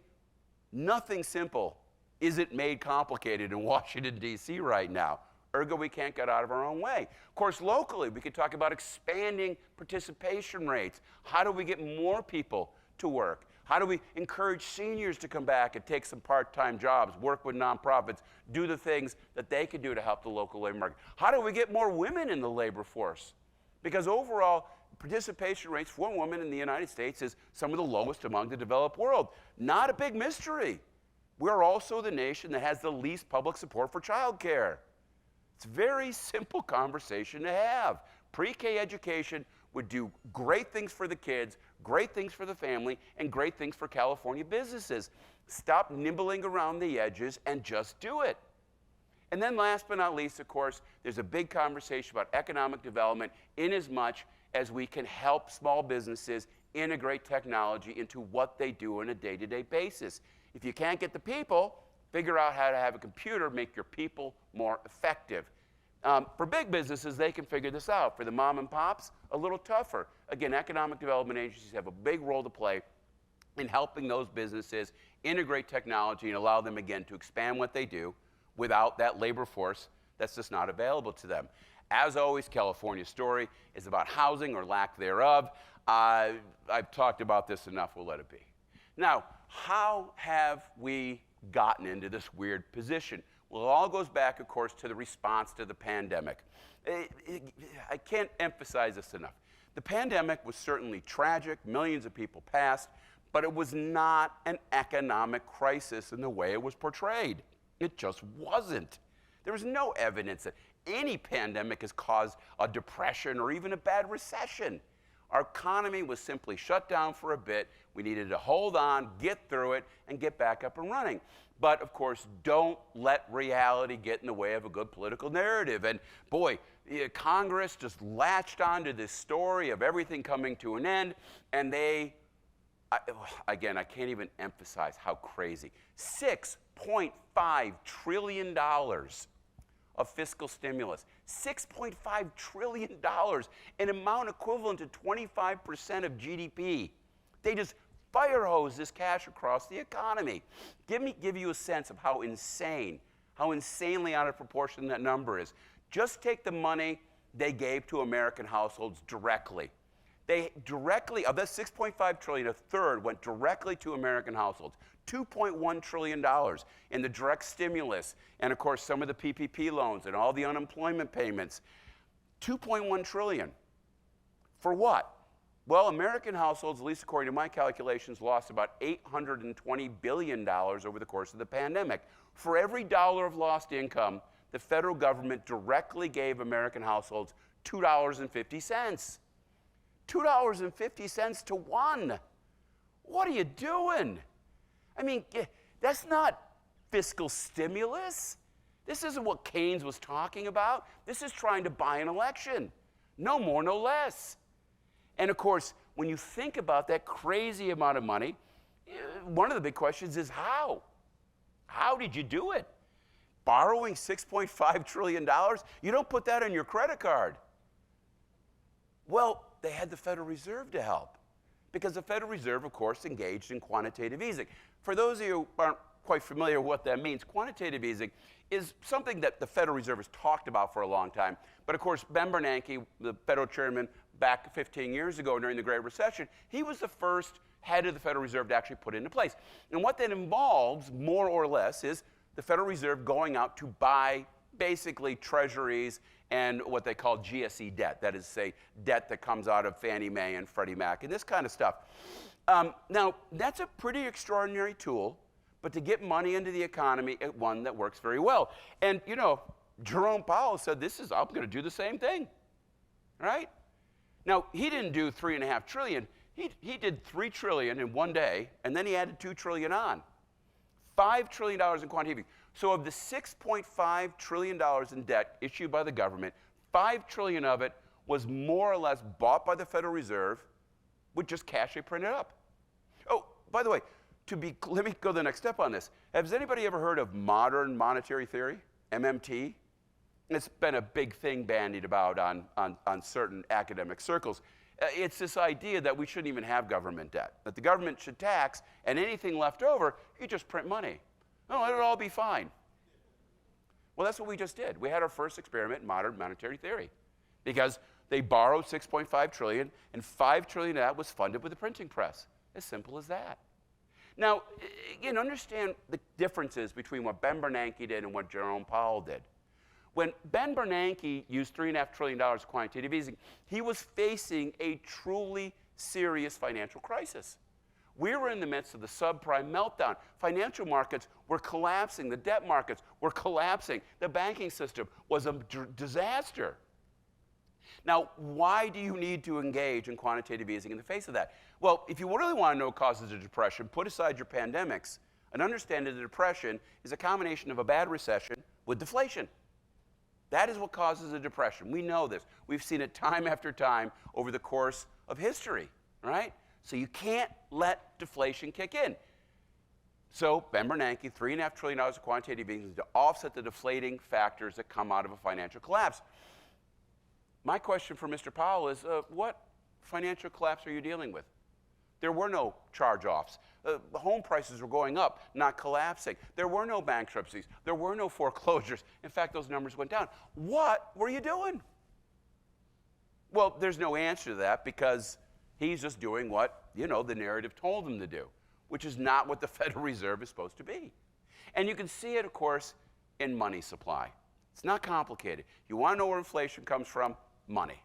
simple isn't made complicated in Washington, D.C. right now. Ergo, we can't get out of our own way. Of course, locally, we could talk about expanding participation rates. How do we get more people to work? How do we encourage seniors to come back and take some part-time jobs, work with nonprofits, do the things that they could do to help the local labor market? How do we get more women in the labor force? Because overall, participation rates for women in the United States is some of the lowest among the developed world. Not a big mystery. We're also the nation that has the least public support for childcare. It's a very simple conversation to have. Pre-K education would do great things for the kids, great things for the family, and great things for California businesses. Stop nibbling around the edges and just do it. And then last but not least, of course, there's a big conversation about economic development in as much as we can help small businesses integrate technology into what they do on a day-to-day basis. If you can't get the people, figure out how to have a computer make your people more effective. For big businesses, they can figure this out. For the mom and pops, a little tougher. Again, economic development agencies have a big role to play in helping those businesses integrate technology and allow them, again, to expand what they do without that labor force that's just not available to them. As always, California's story is about housing or lack thereof. I've talked about this enough, we'll let it be. Now, how have we gotten into this weird position? Well, it all goes back, of course, to the response to the pandemic. I can't emphasize this enough. The pandemic was certainly tragic, millions of people passed, but it was not an economic crisis in the way it was portrayed. It just wasn't. There was no evidence that any pandemic has caused a depression or even a bad recession. Our economy was simply shut down for a bit. We needed to hold on, get through it, and get back up and running. But of course, don't let reality get in the way of a good political narrative. And boy, Congress just latched onto this story of everything coming to an end, and again, I can't even emphasize how crazy. $6.5 trillion of fiscal stimulus. $6.5 trillion, an amount equivalent to 25% of GDP. They just fire hose this cash across the economy. Give you a sense of how insanely out of proportion that number is. Just take the money they gave to American households directly. Of that $6.5 trillion, a third went directly to American households. $2.1 trillion in the direct stimulus, and of course some of the PPP loans and all the unemployment payments. $2.1 trillion. For what? Well, American households, at least according to my calculations, lost about $820 billion over the course of the pandemic. For every dollar of lost income, the federal government directly gave American households $2.50. $2.50 to one. What are you doing? I mean, that's not fiscal stimulus. This isn't what Keynes was talking about. This is trying to buy an election. No more, no less. And of course, when you think about that crazy amount of money, one of the big questions is how? How did you do it? Borrowing $6.5 trillion? You don't put that on your credit card. Well, they had the Federal Reserve to help, because the Federal Reserve, of course, engaged in quantitative easing. For those of you who aren't quite familiar with what that means, quantitative easing is something that the Federal Reserve has talked about for a long time. But of course, Ben Bernanke, the federal chairman back 15 years ago during the Great Recession, he was the first head of the Federal Reserve to actually put it into place. And what that involves, more or less, is the Federal Reserve going out to buy basically treasuries and what they call GSE debt. That is, say, debt that comes out of Fannie Mae and Freddie Mac and this kind of stuff. Now, that's a pretty extraordinary tool, but to get money into the economy, one that works very well. And, you know, Jerome Powell said, I'm going to do the same thing, right? Now, he didn't do $3.5 trillion. He did $3 trillion in one day, and then he added $2 trillion on. $5 trillion in quantitative easing. So of the $6.5 trillion in debt issued by the government, $5 trillion of it was more or less bought by the Federal Reserve with just cash they printed up. Oh, by the way, let me go the next step on this. Has anybody ever heard of modern monetary theory, MMT? It's been a big thing bandied about on certain academic circles. It's this idea that we shouldn't even have government debt, that the government should tax, and anything left over, you just print money. Oh, it'll all be fine. Well, that's what we just did. We had our first experiment in modern monetary theory because they borrowed $6.5 trillion, and $5 trillion of that was funded with the printing press. As simple as that. Now, again, understand the differences between what Ben Bernanke did and what Jerome Powell did. When Ben Bernanke used $3.5 trillion of quantitative easing, he was facing a truly serious financial crisis. We were in the midst of the subprime meltdown. Financial markets were collapsing. The debt markets were collapsing. The banking system was a disaster. Now, why do you need to engage in quantitative easing in the face of that? Well, if you really want to know causes of depression, put aside your pandemics and understand that the depression is a combination of a bad recession with deflation. That is what causes a depression. We know this. We've seen it time after time over the course of history, right? So you can't let deflation kick in. So Ben Bernanke, $3.5 trillion of quantitative easing to offset the deflating factors that come out of a financial collapse. My question for Mr. Powell is, what financial collapse are you dealing with? There were no charge-offs. Home prices were going up, not collapsing. There were no bankruptcies. There were no foreclosures. In fact, those numbers went down. What were you doing? Well, there's no answer to that because he's just doing what, the narrative told him to do, which is not what the Federal Reserve is supposed to be. And you can see it, of course, in money supply. It's not complicated. You want to know where inflation comes from? Money.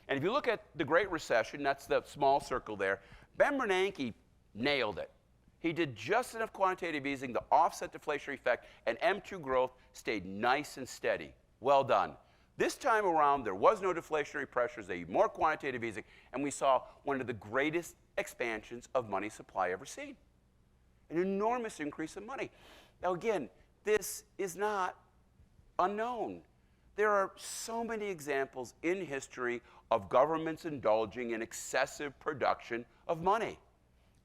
And if you look at the Great Recession, that's the small circle there, Ben Bernanke nailed it. He did just enough quantitative easing to offset deflationary effect, and M2 growth stayed nice and steady. Well done. This time around, there was no deflationary pressures. They used more quantitative easing, and we saw one of the greatest expansions of money supply ever seen. An enormous increase in money. Now, again, this is not unknown. There are so many examples in history of governments indulging in excessive production of money.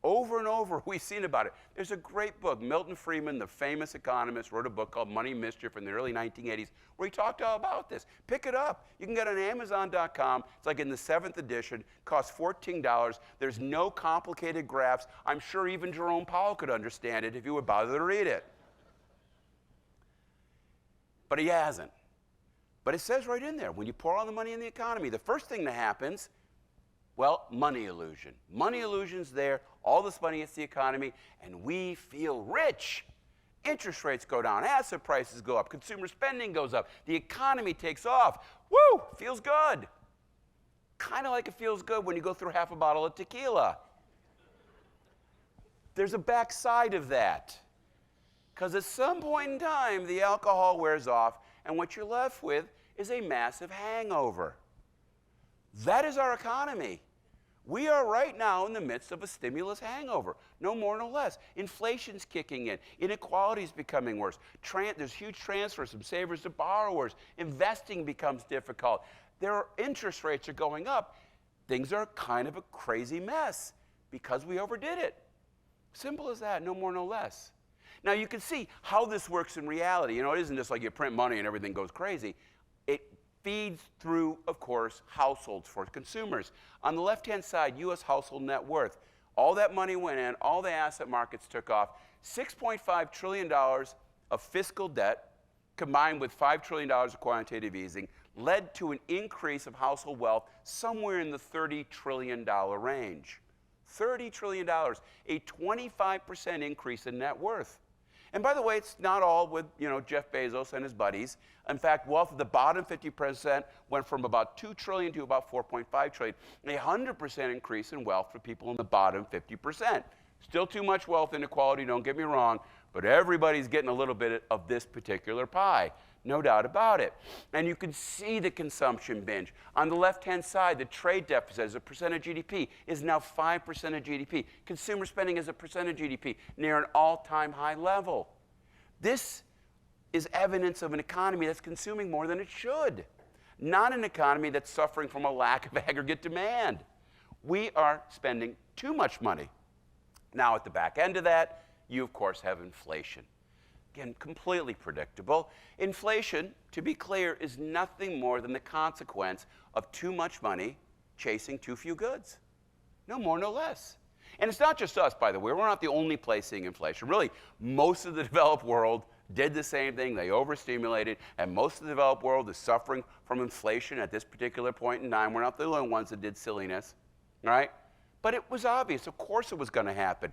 Over and over, we've seen about it. There's a great book. Milton Friedman, the famous economist, wrote a book called Money Mischief in the early 1980s where he talked all about this. Pick it up. You can get it on Amazon.com. It's like in the 7th edition. Costs $14. There's no complicated graphs. I'm sure even Jerome Powell could understand it if he would bother to read it. But he hasn't. But it says right in there, when you pour all the money in the economy, the first thing that happens, well, money illusion. Money illusion's there, all this money hits the economy, and we feel rich. Interest rates go down, asset prices go up, consumer spending goes up, the economy takes off. Woo, feels good. Kind of like it feels good when you go through half a bottle of tequila. There's a backside of that. Because at some point in time, the alcohol wears off, and what you're left with is a massive hangover. That is our economy. We are right now in the midst of a stimulus hangover, no more, no less. Inflation's kicking in. Inequality is becoming worse. There's huge transfers from savers to borrowers. Investing becomes difficult. Interest rates are going up. Things are kind of a crazy mess because we overdid it. Simple as that, no more, no less. Now, you can see how this works in reality. It isn't just like you print money and everything goes crazy. It feeds through, of course, households for consumers. On the left-hand side, U.S. household net worth. All that money went in, all the asset markets took off. $6.5 trillion of fiscal debt combined with $5 trillion of quantitative easing led to an increase of household wealth somewhere in the $30 trillion range. $30 trillion, a 25% increase in net worth. And by the way, it's not all with Jeff Bezos and his buddies. In fact, wealth of the bottom 50% went from about $2 trillion to about $4.5 trillion. A 100% increase in wealth for people in the bottom 50%. Still too much wealth inequality, don't get me wrong, but everybody's getting a little bit of this particular pie. No doubt about it. And you can see the consumption binge. On the left-hand side, the trade deficit as a percent of GDP is now 5% of GDP. Consumer spending as a percent of GDP near an all-time high level. This is evidence of an economy that's consuming more than it should, not an economy that's suffering from a lack of aggregate demand. We are spending too much money. Now, at the back end of that, you, of course, have inflation. Again, completely predictable. Inflation, to be clear, is nothing more than the consequence of too much money chasing too few goods. No more, no less. And it's not just us, by the way. We're not the only place seeing inflation. Really, most of the developed world did the same thing. They overstimulated, and most of the developed world is suffering from inflation at this particular point in time. We're not the only ones that did silliness, right? But it was obvious. Of course it was going to happen.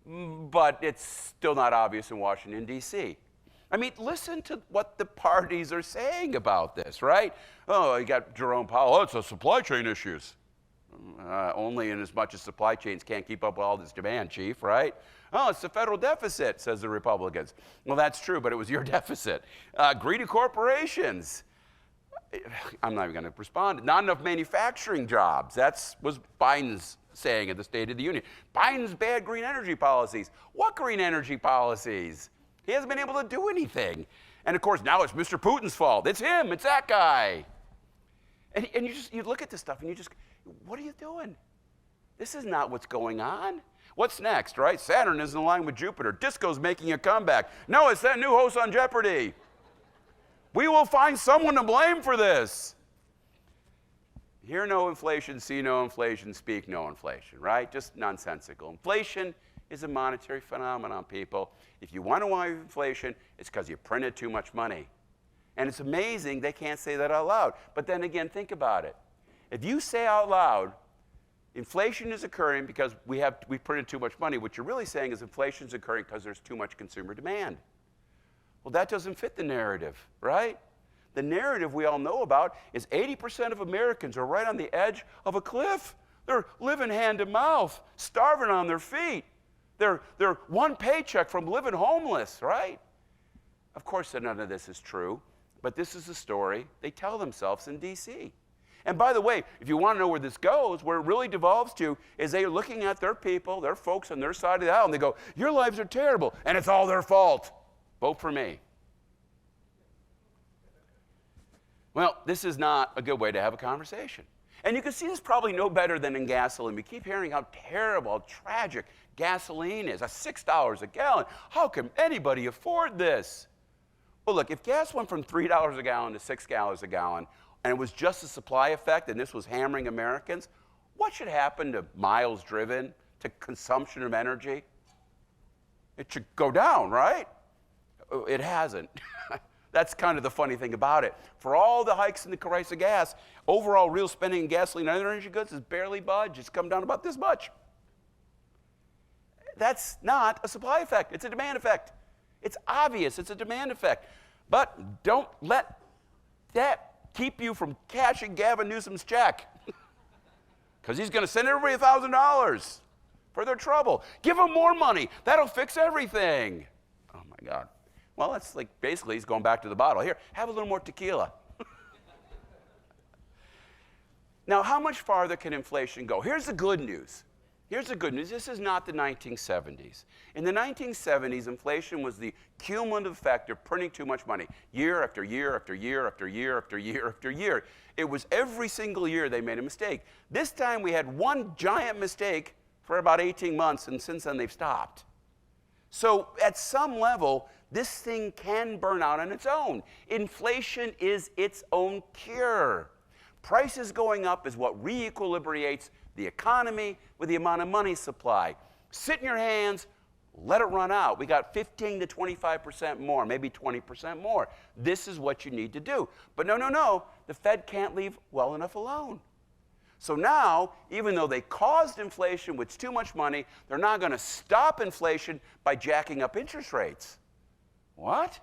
But it's still not obvious in Washington, D.C. I mean, listen to what the parties are saying about this, right? Oh, you got Jerome Powell. Oh, it's a supply chain issues. Only in as much as supply chains can't keep up with all this demand, Chief, right? Oh, it's the federal deficit, says the Republicans. Well, that's true, but it was your deficit. Greedy corporations. I'm not even going to respond. Not enough manufacturing jobs. That was Biden's saying at the State of the Union. Biden's bad green energy policies. What green energy policies? He hasn't been able to do anything. And of course, now it's Mr. Putin's fault. It's him. It's that guy. And you look at this stuff and you just, what are you doing? This is not what's going on. What's next, right? Saturn is in line with Jupiter. Disco's making a comeback. No, it's that new host on Jeopardy. We will find someone to blame for this. Hear no inflation, see no inflation, speak no inflation, right? Just nonsensical. Inflation is a monetary phenomenon, people. If you want to know inflation, it's because you printed too much money. And it's amazing they can't say that out loud. But then again, think about it. If you say out loud, inflation is occurring because we printed too much money, what you're really saying is inflation is occurring because there's too much consumer demand. Well, that doesn't fit the narrative, right? The narrative we all know about is 80% of Americans are right on the edge of a cliff. They're living hand to mouth, starving on their feet. They're one paycheck from living homeless, right? Of course, none of this is true, but this is the story they tell themselves in D.C. And by the way, if you want to know where this goes, where it really devolves to is they're looking at their people, their folks on their side of the aisle, and they go, your lives are terrible, and it's all their fault. Vote for me. Well, this is not a good way to have a conversation. And you can see this probably no better than in gasoline. We keep hearing how terrible, how tragic gasoline is. $6 a gallon. How can anybody afford this? Well, look, if gas went from $3 a gallon to $6 a gallon, and it was just a supply effect, and this was hammering Americans, what should happen to miles driven, to consumption of energy? It should go down, right? It hasn't. That's kind of the funny thing about it. For all the hikes in the price of gas, overall real spending in gasoline and other energy goods is barely budged. It's come down about this much. That's not a supply effect. It's a demand effect. It's obvious. It's a demand effect. But don't let that keep you from cashing Gavin Newsom's check. Because he's going to send everybody $1,000 for their trouble. Give them more money. That'll fix everything. Oh, my God. Well, that's like basically he's going back to the bottle. Here, have a little more tequila. Now, how much farther can inflation go? Here's the good news. Here's the good news. This is not the 1970s. In the 1970s, inflation was the cumulative effect of printing too much money, year after year after year after year after year after year. It was every single year they made a mistake. This time we had one giant mistake for about 18 months, and since then they've stopped. So at some level, this thing can burn out on its own. Inflation is its own cure. Prices going up is what re-equilibrates the economy with the amount of money supply. Sit in your hands, let it run out. We got 15 to 25% more, maybe 20% more. This is what you need to do. But no, the Fed can't leave well enough alone. So now, even though they caused inflation with too much money, they're not going to stop inflation by jacking up interest rates. What?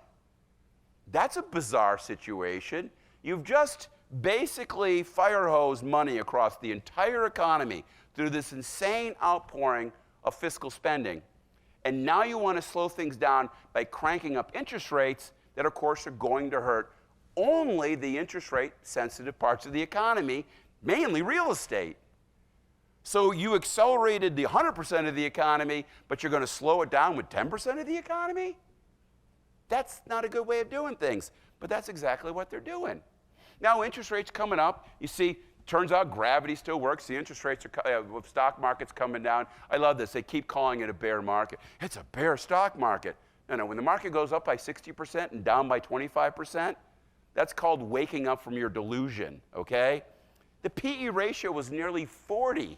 That's a bizarre situation. You've just basically fire-hosed money across the entire economy through this insane outpouring of fiscal spending. And now you want to slow things down by cranking up interest rates that, of course, are going to hurt only the interest rate-sensitive parts of the economy, mainly real estate. So you accelerated the 100% of the economy, but you're going to slow it down with 10% of the economy? That's not a good way of doing things, but that's exactly what they're doing. Now interest rates coming up, you see, turns out gravity still works. The interest rates are, stock market's coming down. I love this. They keep calling it a bear market. It's a bear stock market. No, when the market goes up by 60% and down by 25%, that's called waking up from your delusion, okay? The PE ratio was nearly 40.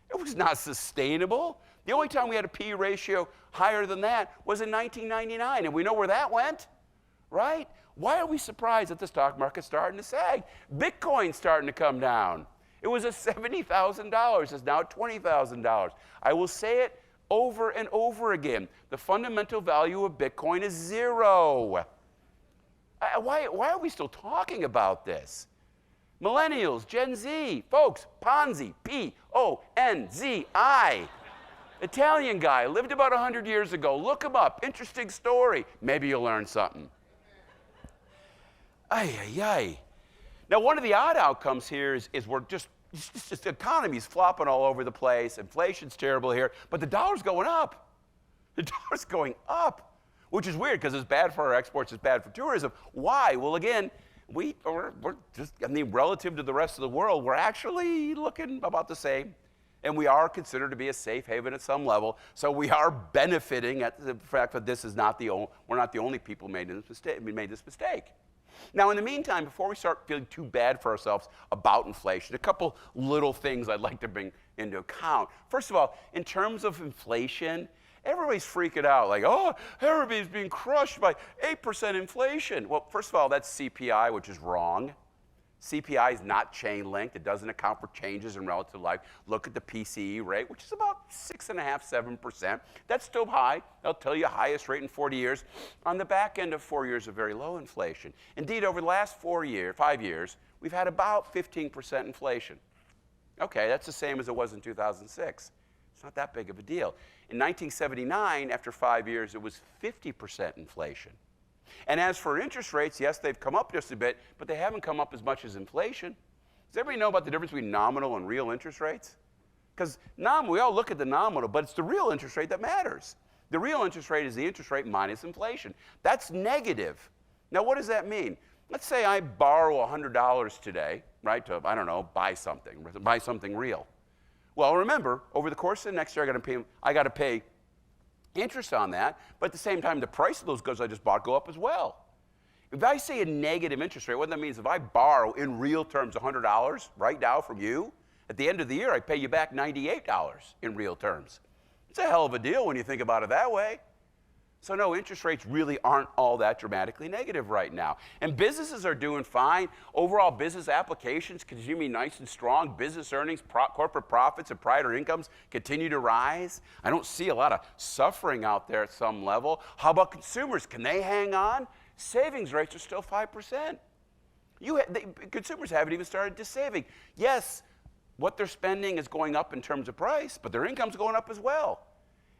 It was not sustainable. The only time we had a PE ratio higher than that was in 1999, and we know where that went, right? Why are we surprised that the stock market's starting to sag? Bitcoin's starting to come down. It was at $70,000. It's now at $20,000. I will say it over and over again. The fundamental value of Bitcoin is zero. Why are we still talking about this? Millennials, Gen Z, folks, Ponzi, P-O-N-Z-I. Italian guy, lived about 100 years ago. Look him up. Interesting story. Maybe you'll learn something. Ay, ay, ay. Now, one of the odd outcomes here is we're just the economy's flopping all over the place. Inflation's terrible here, but the dollar's going up. The dollar's going up, which is weird because it's bad for our exports, it's bad for tourism. Why? Well, again, we're just, relative to the rest of the world, we're actually looking about the same. And we are considered to be a safe haven at some level. So we are benefiting at the fact that this is not we're not the only people who made this mistake. Now, in the meantime, before we start feeling too bad for ourselves about inflation, a couple little things I'd like to bring into account. First of all, in terms of inflation, everybody's freaking out, like, oh, everybody's being crushed by 8% inflation. Well, first of all, that's CPI, which is wrong. CPI is not chain linked. It doesn't account for changes in relative life. Look at the PCE rate, which is about 6.5%, 7%. That's still high. They'll tell you highest rate in 40 years. On the back end of 4 years of very low inflation. Indeed, over the last 5 years, we've had about 15% inflation. Okay, that's the same as it was in 2006. It's not that big of a deal. In 1979, after 5 years, it was 50% inflation. And as for interest rates, yes, they've come up just a bit, but they haven't come up as much as inflation. Does everybody know about the difference between nominal and real interest rates? Because we all look at the nominal, but it's the real interest rate that matters. The real interest rate is the interest rate minus inflation. That's negative. Now, what does that mean? Let's say I borrow $100 today, right, to, I don't know, buy something real. Well, remember, over the course of the next year, I got to pay interest on that, but at the same time, the price of those goods I just bought go up as well. If I say a negative interest rate, what that means, if I borrow in real terms $100 right now from you, at the end of the year, I pay you back $98 in real terms. It's a hell of a deal when you think about it that way. So no, interest rates really aren't all that dramatically negative right now. And businesses are doing fine. Overall business applications continue to be nice and strong. Business earnings, corporate profits, and prior incomes continue to rise. I don't see a lot of suffering out there at some level. How about consumers? Can they hang on? Savings rates are still 5%. Consumers haven't even started to saving. Yes, what they're spending is going up in terms of price, but their income's going up as well.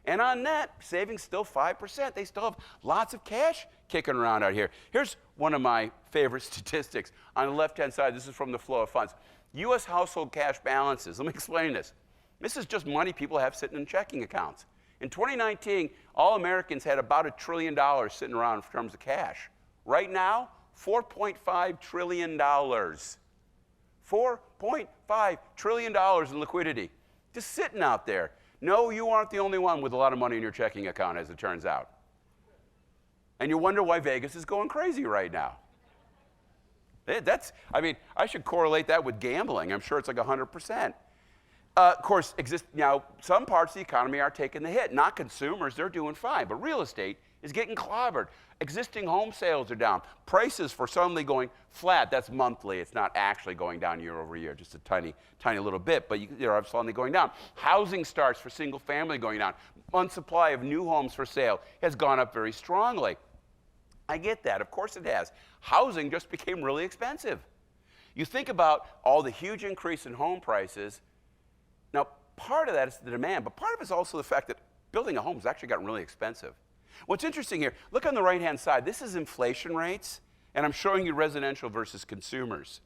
And on net, savings still 5%. They still have lots of cash kicking around out here. Here's one of my favorite statistics. On the left-hand side, this is from the flow of funds. U.S. household cash balances. Let me explain this. This is just money people have sitting in checking accounts. In 2019, all Americans had about $1 trillion sitting around in terms of cash. Right now, $4.5 trillion. $4.5 trillion in liquidity. Just sitting out there. No, you aren't the only one with a lot of money in your checking account, as it turns out. And you wonder why Vegas is going crazy right now. I should correlate that with gambling. I'm sure it's like 100%. Of course, now, some parts of the economy are taking the hit. Not consumers, they're doing fine. But real estate is getting clobbered. Existing home sales are down. Prices for suddenly going flat. That's monthly. It's not actually going down year over year, just a tiny, tiny little bit, but they're suddenly going down. Housing starts for single family going down. Month supply of new homes for sale has gone up very strongly. I get that. Of course it has. Housing just became really expensive. You think about all the huge increase in home prices. Now, part of that is the demand, but part of it is also the fact that building a home has actually gotten really expensive. What's interesting here, look on the right-hand side. This is inflation rates, and I'm showing you residential versus consumers.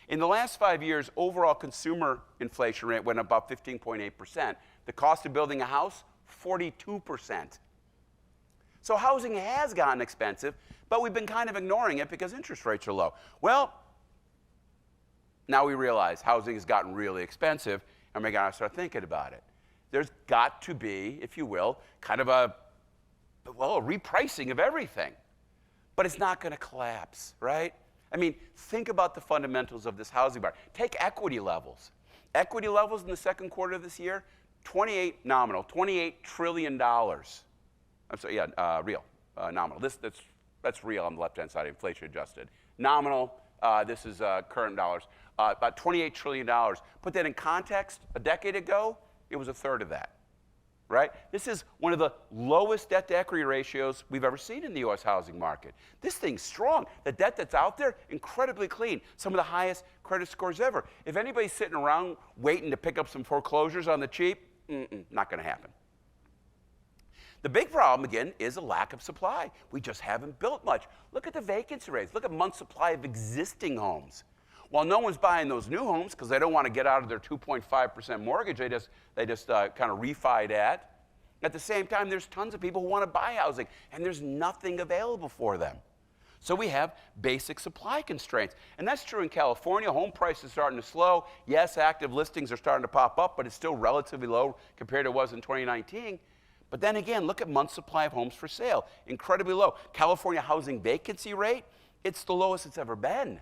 In the last 5 years, overall consumer inflation rate went up about 15.8%. The cost of building a house, 42%. So housing has gotten expensive, but we've been kind of ignoring it because interest rates are low. Well, now we realize housing has gotten really expensive, and we got to start thinking about it. There's got to be, if you will, kind of a repricing of everything. But it's not going to collapse, right? I mean, think about the fundamentals of this housing market. Take equity levels. Equity levels in the second quarter of this year, $28 trillion. I'm sorry, yeah, real, nominal. That's real on the left-hand side, inflation adjusted. Nominal, this is current dollars, about $28 trillion. Put that in context, a decade ago, it was a third of that, right? This is one of the lowest debt-to-equity ratios we've ever seen in the U.S. housing market. This thing's strong. The debt that's out there, incredibly clean. Some of the highest credit scores ever. If anybody's sitting around waiting to pick up some foreclosures on the cheap, not going to happen. The big problem, again, is a lack of supply. We just haven't built much. Look at the vacancy rates. Look at month's supply of existing homes. While no one's buying those new homes because they don't want to get out of their 2.5% mortgage, they just kind of refi'd at the same time, there's tons of people who want to buy housing, and there's nothing available for them. So we have basic supply constraints. And that's true in California. Home prices are starting to slow. Yes, active listings are starting to pop up, but it's still relatively low compared to what it was in 2019. But then again, look at month's supply of homes for sale. Incredibly low. California housing vacancy rate, it's the lowest it's ever been.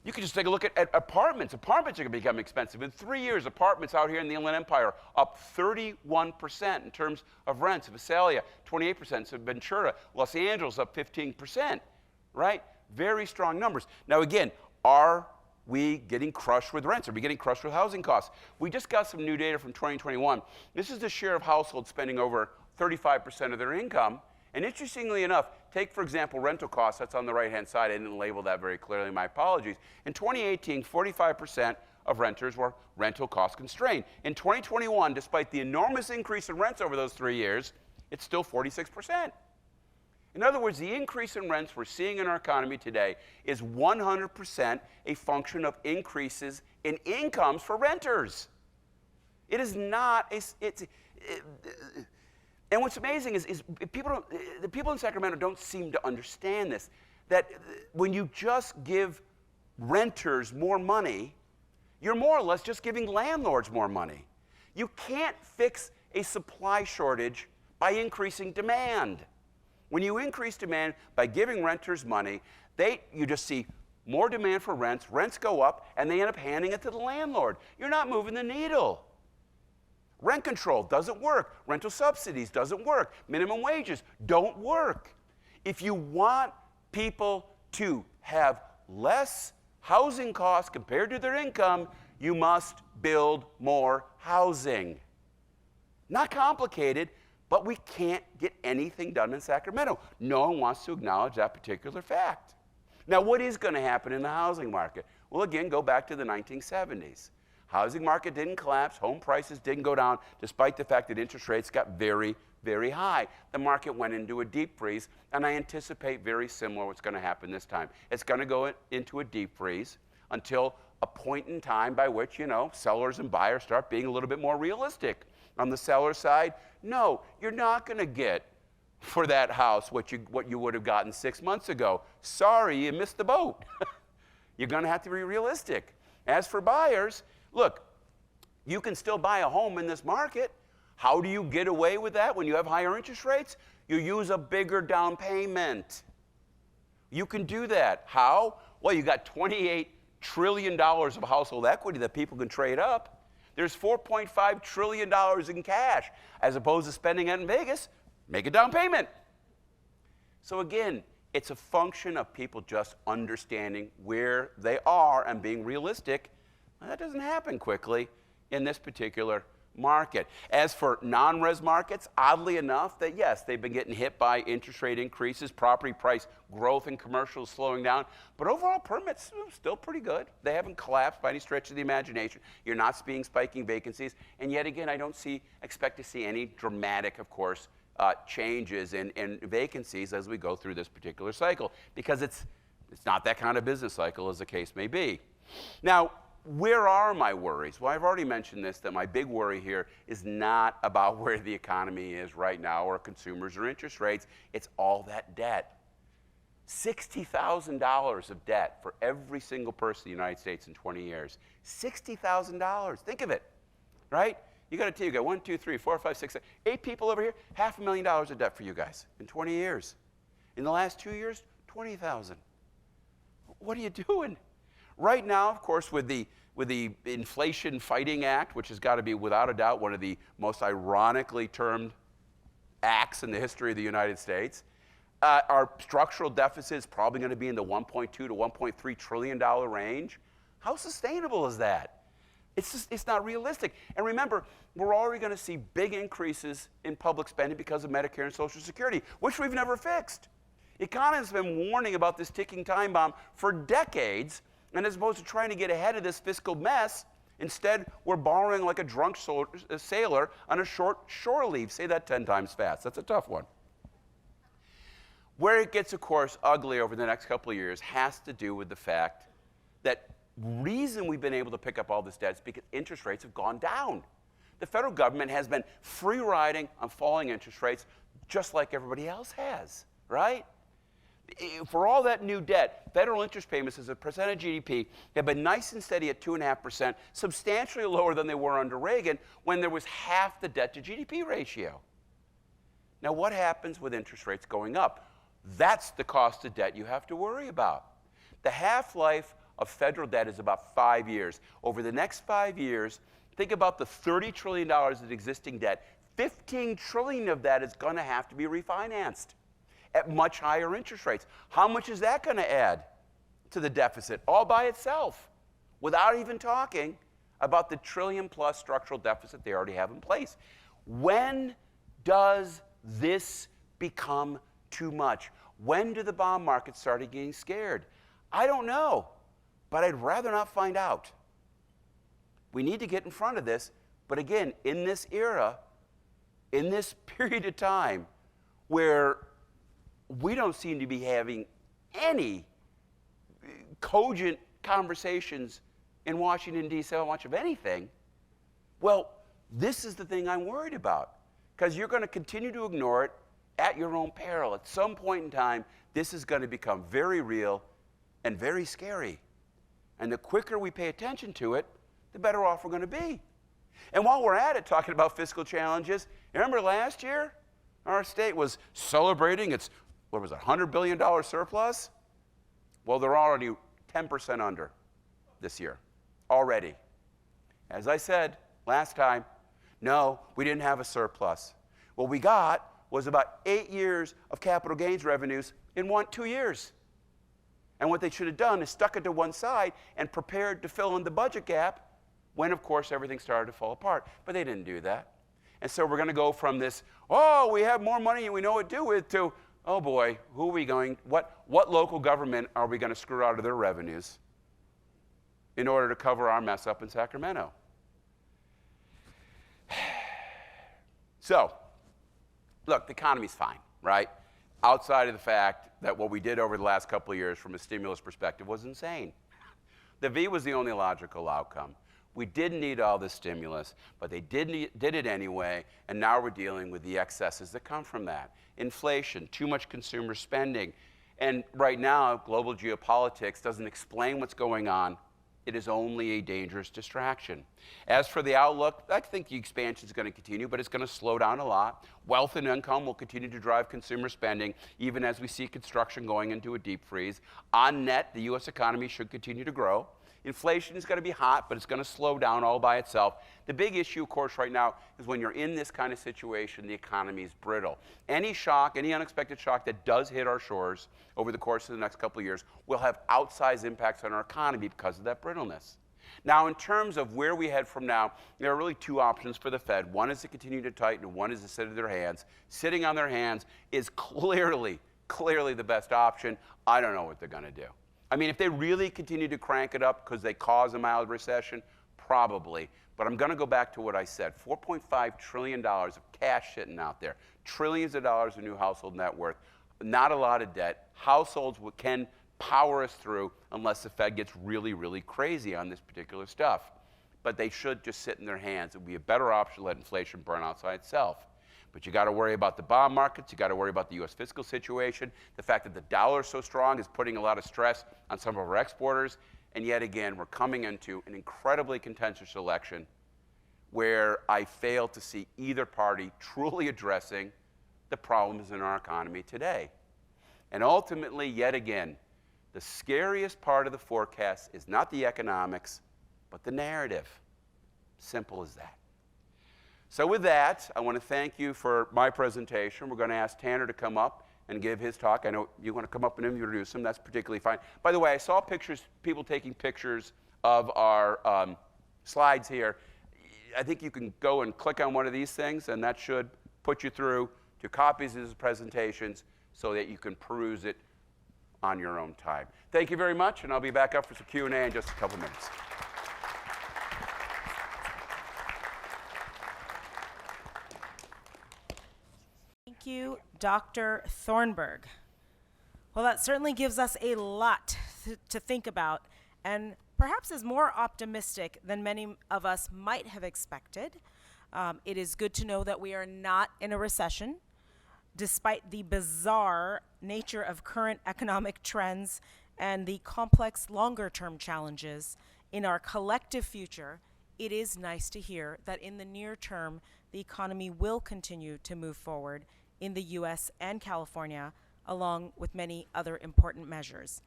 You can just take a look at apartments. Apartments are going to become expensive. In 3 years, apartments out here in the Inland Empire up 31% in terms of rents. Visalia, 28%. So Ventura, Los Angeles up 15%, right? Very strong numbers. Now again, are we getting crushed with rents? Are we getting crushed with housing costs? We just got some new data from 2021. This is the share of households spending over 35% of their income. And interestingly enough, take, for example, rental costs. That's on the right-hand side. I didn't label that very clearly. My apologies. In 2018, 45% of renters were rental cost constrained. In 2021, despite the enormous increase in rents over those 3 years, it's still 46%. In other words, the increase in rents we're seeing in our economy today is 100% a function of increases in incomes for renters. It is not and what's amazing is the people in Sacramento don't seem to understand this, that when you just give renters more money, you're more or less just giving landlords more money. You can't fix a supply shortage by increasing demand. When you increase demand by giving renters money, you just see more demand for rents, rents go up, and they end up handing it to the landlord. You're not moving the needle. Rent control doesn't work. Rental subsidies doesn't work. Minimum wages don't work. If you want people to have less housing costs compared to their income, you must build more housing. Not complicated, but we can't get anything done in Sacramento. No one wants to acknowledge that particular fact. Now, what is going to happen in the housing market? Well, again, go back to the 1970s. Housing market didn't collapse, home prices didn't go down, despite the fact that interest rates got very, very high. The market went into a deep freeze, and I anticipate very similar what's going to happen this time. It's going to go into a deep freeze until a point in time by which, sellers and buyers start being a little bit more realistic. On the seller side, no, you're not going to get for that house what you would have gotten 6 months ago. Sorry, you missed the boat. You're going to have to be realistic. As for buyers, look, you can still buy a home in this market. How do you get away with that when you have higher interest rates? You use a bigger down payment. You can do that. How? Well, you got $28 trillion of household equity that people can trade up. There's $4.5 trillion in cash. As opposed to spending it in Vegas, make a down payment. So again, it's a function of people just understanding where they are and being realistic. And that doesn't happen quickly in this particular market. As for non-res markets, oddly enough, that yes, they've been getting hit by interest rate increases, property price growth in commercials slowing down, but overall permits still pretty good. They haven't collapsed by any stretch of the imagination. You're not seeing spiking vacancies, and yet again, I don't expect to see any dramatic, of course, changes in vacancies as we go through this particular cycle, because it's not that kind of business cycle, as the case may be. Now, where are my worries? Well, I've already mentioned this, that my big worry here is not about where the economy is right now or consumers or interest rates. It's all that debt. $60,000 of debt for every single person in the United States in 20 years. $60,000. Think of it, right? You got to you got 1, 2, 3, 4, 5, 6, 7, 8 people over here, $500,000 of debt for you guys in 20 years. In the last 2 years, 20,000. What are you doing? Right now, of course, with the Inflation Fighting Act, which has got to be without a doubt one of the most ironically termed acts in the history of the United States, our structural deficit is probably going to be in the $1.2 to $1.3 trillion range. How sustainable is that? It's not realistic. And remember, we're already going to see big increases in public spending because of Medicare and Social Security, which we've never fixed. Economists have been warning about this ticking time bomb for decades, and as opposed to trying to get ahead of this fiscal mess, instead we're borrowing like a drunk sailor on a short shore leave. Say that 10 times fast. That's a tough one. Where it gets, of course, ugly over the next couple of years has to do with the fact that reason we've been able to pick up all this debt is because interest rates have gone down. The federal government has been free riding on falling interest rates just like everybody else has, right? For all that new debt, federal interest payments as a percent of GDP have been nice and steady at 2.5%, substantially lower than they were under Reagan when there was half the debt to GDP ratio. Now, what happens with interest rates going up? That's the cost of debt you have to worry about. The half-life of federal debt is about 5 years. Over the next 5 years, think about the $30 trillion of existing debt. $15 trillion of that is going to have to be refinanced at much higher interest rates. How much is that going to add to the deficit all by itself, without even talking about the trillion-plus structural deficit they already have in place? When does this become too much? When do the bond markets start getting scared? I don't know, but I'd rather not find out. We need to get in front of this, but again, in this era, in this period of time where we don't seem to be having any cogent conversations in Washington, D.C. on much of anything, well, this is the thing I'm worried about, because you're going to continue to ignore it at your own peril. At some point in time, this is going to become very real and very scary. And the quicker we pay attention to it, the better off we're going to be. And while we're at it, talking about fiscal challenges, remember last year, our state was celebrating its, what was it, $100 billion surplus? Well, they're already 10% under this year, already. As I said last time, no, we didn't have a surplus. What we got was about 8 years of capital gains revenues in 2 years. And what they should have done is stuck it to one side and prepared to fill in the budget gap when, of course, everything started to fall apart. But they didn't do that. And so we're going to go from this, oh, we have more money and we know what to do with, to, oh boy, who are we going, what local government are we going to screw out of their revenues in order to cover our mess up in Sacramento? So, look, the economy's fine, right? Outside of the fact that what we did over the last couple of years from a stimulus perspective was insane. The V was the only logical outcome. We didn't need all this stimulus, but they did it anyway, and now we're dealing with the excesses that come from that. Inflation, too much consumer spending, and right now, global geopolitics doesn't explain what's going on. It is only a dangerous distraction. As for the outlook, I think the expansion is going to continue, but it's going to slow down a lot. Wealth and income will continue to drive consumer spending, even as we see construction going into a deep freeze. On net, the U.S. economy should continue to grow. Inflation is going to be hot, but it's going to slow down all by itself. The big issue, of course, right now is when you're in this kind of situation, the economy is brittle. Any shock, any unexpected shock that does hit our shores over the course of the next couple of years will have outsized impacts on our economy because of that brittleness. Now, in terms of where we head from now, there are really two options for the Fed. One is to continue to tighten, and one is to sit on their hands. Sitting on their hands is clearly the best option. I don't know what they're going to do. I mean, if they really continue to crank it up because they cause a mild recession, probably. But I'm going to go back to what I said. $4.5 trillion of cash sitting out there. Trillions of dollars of new household net worth. Not a lot of debt. Households can power us through unless the Fed gets really, really crazy on this particular stuff. But they should just sit in their hands. It would be a better option to let inflation burn outside itself. But you got to worry about the bond markets. You got to worry about the U.S. fiscal situation. The fact that the dollar is so strong is putting a lot of stress on some of our exporters. And yet again, we're coming into an incredibly contentious election where I fail to see either party truly addressing the problems in our economy today. And ultimately, yet again, the scariest part of the forecast is not the economics, but the narrative. Simple as that. So with that, I want to thank you for my presentation. We're going to ask Tanner to come up and give his talk. I know you want to come up and introduce him. That's particularly fine. By the way, I saw pictures, people taking pictures of our slides here. I think you can go and click on one of these things, and that should put you through to copies of his presentations so that you can peruse it on your own time. Thank you very much, and I'll be back up for some Q&A in just a couple minutes. Thank you, Dr. Thornburg. Well, that certainly gives us a lot to think about, and perhaps is more optimistic than many of us might have expected. It is good to know that we are not in a recession. Despite the bizarre nature of current economic trends and the complex longer-term challenges in our collective future, it is nice to hear that in the near term, the economy will continue to move forward in the US and California, along with many other important measures.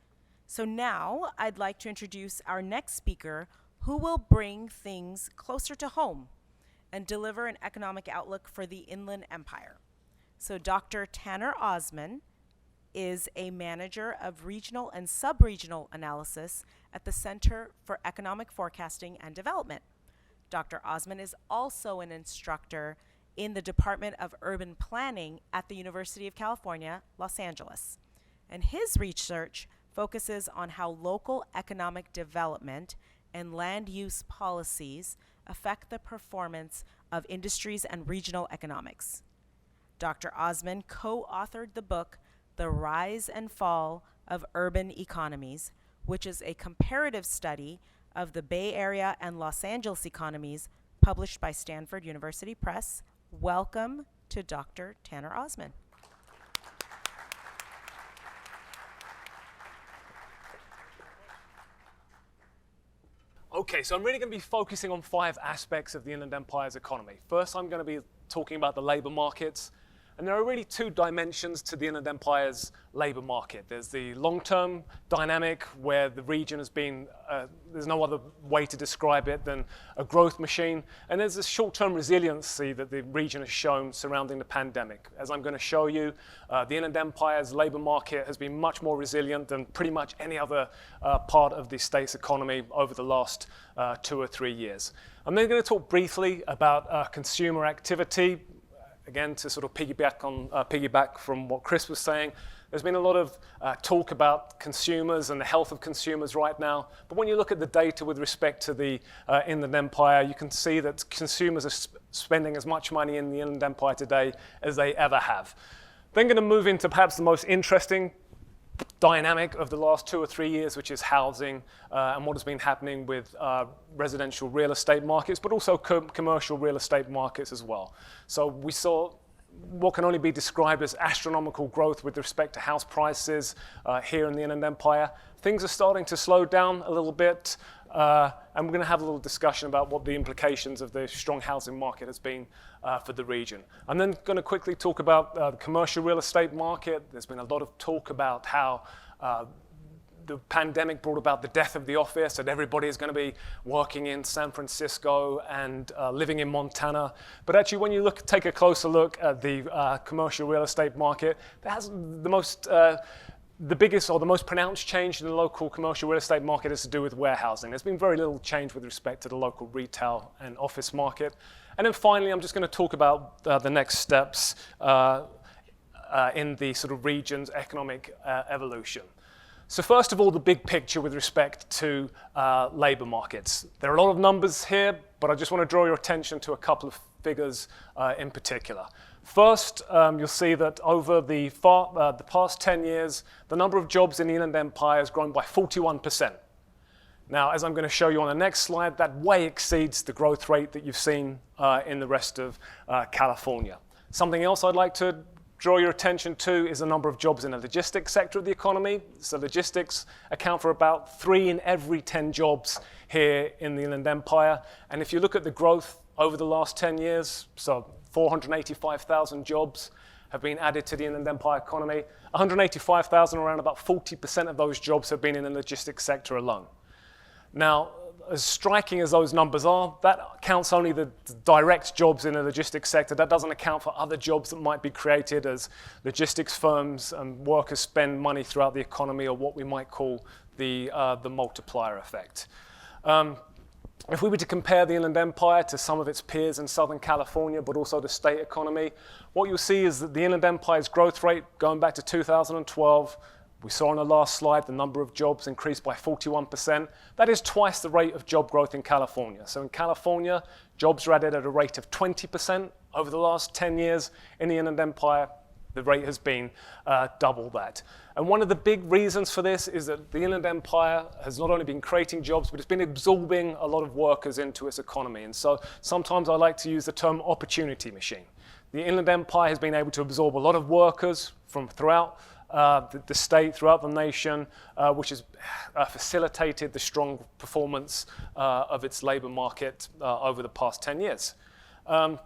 So now I'd like to introduce our next speaker, who will bring things closer to home and deliver an economic outlook for the Inland Empire. So Dr. Tanner Osman is a manager of regional and sub-regional analysis at the Center for Economic Forecasting and Development. Dr. Osman is also an instructor in the Department of Urban Planning at the University of California, Los Angeles. And his research focuses on how local economic development and land use policies affect the performance of industries and regional economics. Dr. Osman co-authored the book, The Rise and Fall of Urban Economies, which is a comparative study of the Bay Area and Los Angeles economies, published by Stanford University Press. Welcome to Dr. Tanner Osman. Okay, so I'm really going to be focusing on 5 aspects of the Inland Empire's economy. First, I'm going to be talking about the labor markets. And there are really 2 dimensions to the Inland Empire's labor market. There's the long-term dynamic, where the region has been, there's no other way to describe it than a growth machine. And there's this short-term resiliency that the region has shown surrounding the pandemic. As I'm going to show you, the Inland Empire's labor market has been much more resilient than pretty much any other part of the state's economy over the last 2 or 3 years. I'm then going to talk briefly about consumer activity. Again, to sort of piggyback from what Chris was saying, there's been a lot of talk about consumers and the health of consumers right now. But when you look at the data with respect to the Inland Empire, you can see that consumers are spending as much money in the Inland Empire today as they ever have. Then going to move into perhaps the most interesting dynamic of the last 2 or 3 years, which is housing and what has been happening with residential real estate markets, but also commercial real estate markets as well. So we saw what can only be described as astronomical growth with respect to house prices here in the Inland Empire. Things are starting to slow down a little bit, and we're going to have a little discussion about what the implications of the strong housing market has been for the region. I'm then going to quickly talk about the commercial real estate market. There's been a lot of talk about how the pandemic brought about the death of the office, and everybody is going to be working in San Francisco and living in Montana. But actually, when you take a closer look at the commercial real estate market, that has the biggest or the most pronounced change in the local commercial real estate market has to do with warehousing. There's been very little change with respect to the local retail and office market. And then finally, I'm just going to talk about the next steps in the sort of region's economic evolution. So first of all, the big picture with respect to labor markets. There are a lot of numbers here, but I just want to draw your attention to a couple of figures in particular. First, you'll see that over the past 10 years, the number of jobs in the Inland Empire has grown by 41%. Now, as I'm going to show you on the next slide, that way exceeds the growth rate that you've seen in the rest of California. Something else I'd like to draw your attention to is the number of jobs in the logistics sector of the economy. So logistics account for about 3 in every 10 jobs here in the Inland Empire. And if you look at the growth over the last 10 years, so 485,000 jobs have been added to the Inland Empire economy. 185,000, around about 40% of those jobs have been in the logistics sector alone. Now, as striking as those numbers are, that counts only the direct jobs in the logistics sector. That doesn't account for other jobs that might be created as logistics firms and workers spend money throughout the economy, or what we might call the multiplier effect. If we were to compare the Inland Empire to some of its peers in Southern California, but also the state economy, what you'll see is that the Inland Empire's growth rate, going back to 2012, we saw on the last slide the number of jobs increased by 41%. That is twice the rate of job growth in California. So in California, jobs are added at a rate of 20% over the last 10 years. In the Inland Empire, the rate has been double that. And one of the big reasons for this is that the Inland Empire has not only been creating jobs, but it's been absorbing a lot of workers into its economy. And so sometimes I like to use the term opportunity machine. The Inland Empire has been able to absorb a lot of workers from throughout the state, throughout the nation, which has facilitated the strong performance of its labor market over the past 10 years. The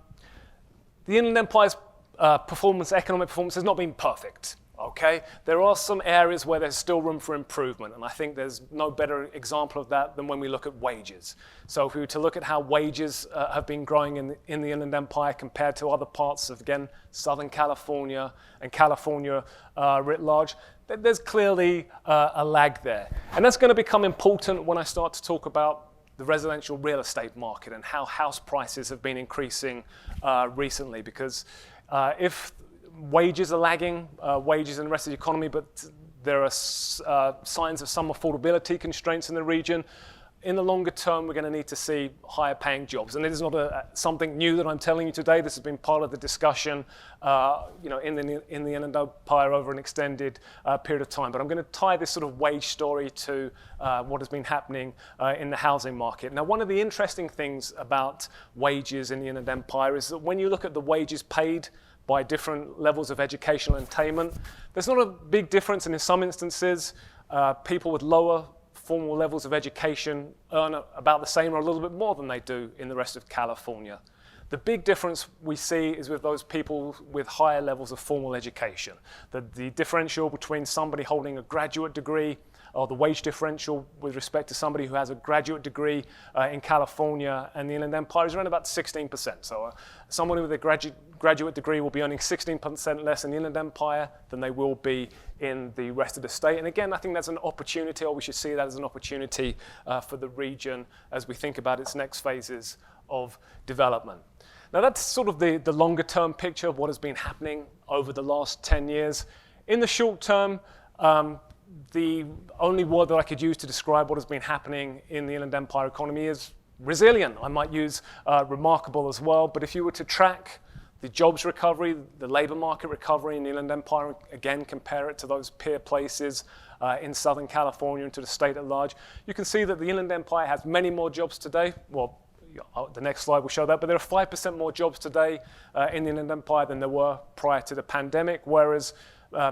Inland Empire's economic performance has not been perfect. Okay, there are some areas where there's still room for improvement, and I think there's no better example of that than when we look at wages. So if we were to look at how wages have been growing in the Inland Empire compared to other parts of, again, Southern California and California writ large, there's clearly a lag there. And that's going to become important when I start to talk about the residential real estate market and how house prices have been increasing recently, because if wages are lagging, wages in the rest of the economy, but there are signs of some affordability constraints in the region. In the longer term, we're going to need to see higher paying jobs. And it is not something new that I'm telling you today. This has been part of the discussion in the Inland Empire over an extended period of time. But I'm going to tie this sort of wage story to what has been happening in the housing market. Now, one of the interesting things about wages in the Inland Empire is that when you look at the wages paid by different levels of educational attainment, there's not a big difference, and in some instances, people with lower formal levels of education earn about the same or a little bit more than they do in the rest of California. The big difference we see is with those people with higher levels of formal education. The differential between somebody holding a graduate degree, or the wage differential with respect to somebody who has a graduate degree in California and the Inland Empire is around about 16%. So someone with a graduate degree will be earning 16% less in the Inland Empire than they will be in the rest of the state. And again, I think that's an opportunity, or we should see that as an opportunity for the region as we think about its next phases of development. Now, that's sort of the longer term picture of what has been happening over the last 10 years. In the short term, the only word that I could use to describe what has been happening in the Inland Empire economy is resilient. I might use remarkable as well, but if you were to track the jobs recovery, the labor market recovery in the Inland Empire, again, compare it to those peer places in Southern California and to the state at large, you can see that the Inland Empire has many more jobs today. Well, the next slide will show that, but there are 5% more jobs today in the Inland Empire than there were prior to the pandemic, whereas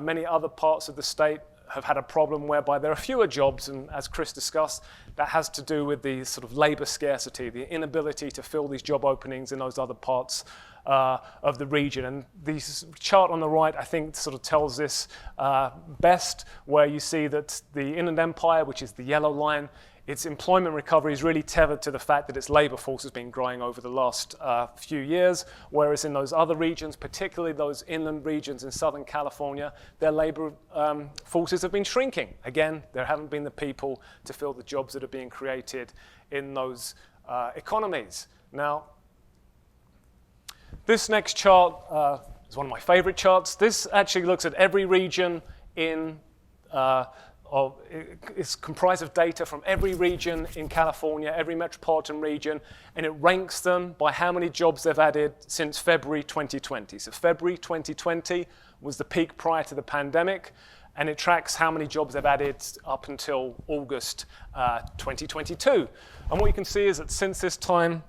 many other parts of the state have had a problem whereby there are fewer jobs, and as Chris discussed, that has to do with the sort of labor scarcity, the inability to fill these job openings in those other parts of the region. And this chart on the right, I think, sort of tells this best, where you see that the Inland Empire, which is the yellow line, its employment recovery is really tethered to the fact that its labor force has been growing over the last few years, whereas in those other regions, particularly those inland regions in Southern California, their labor forces have been shrinking. Again, there haven't been the people to fill the jobs that are being created in those economies. Now, this next chart is one of my favorite charts. This actually looks at every region in it's comprised of data from every region in California, every metropolitan region, and it ranks them by how many jobs they've added since February 2020. So February 2020 was the peak prior to the pandemic, and it tracks how many jobs they've added up until August 2022. And what you can see is that since this time,